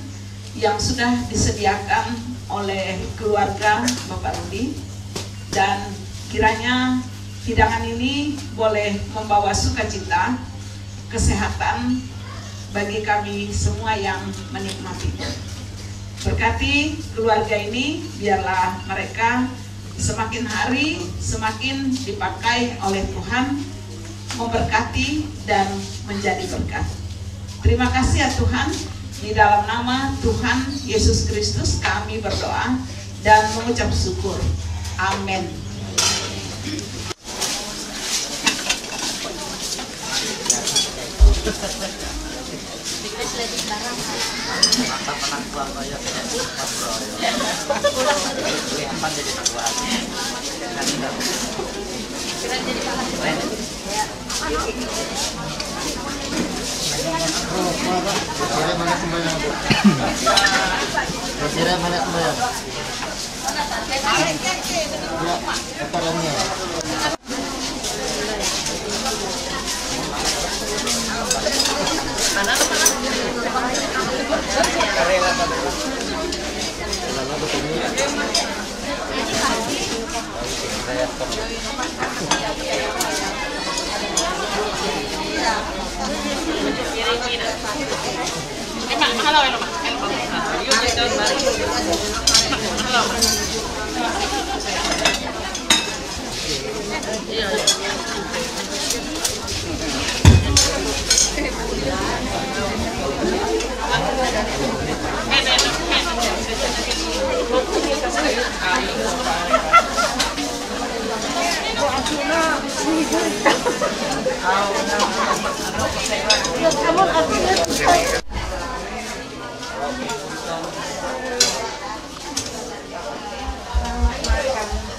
yang sudah disediakan oleh keluarga Bapak Rudi. Dan kiranya hidangan ini boleh membawa sukacita, kesehatan bagi kami semua yang menikmatinya. Berkati keluarga ini, biarlah mereka semakin hari semakin dipakai oleh Tuhan, memberkati dan menjadi berkat. Terima kasih ya Tuhan, di dalam nama Tuhan Yesus Kristus kami berdoa dan mengucap syukur. Amin.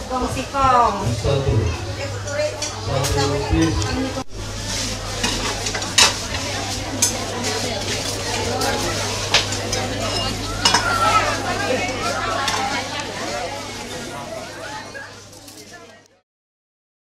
Gong sikong.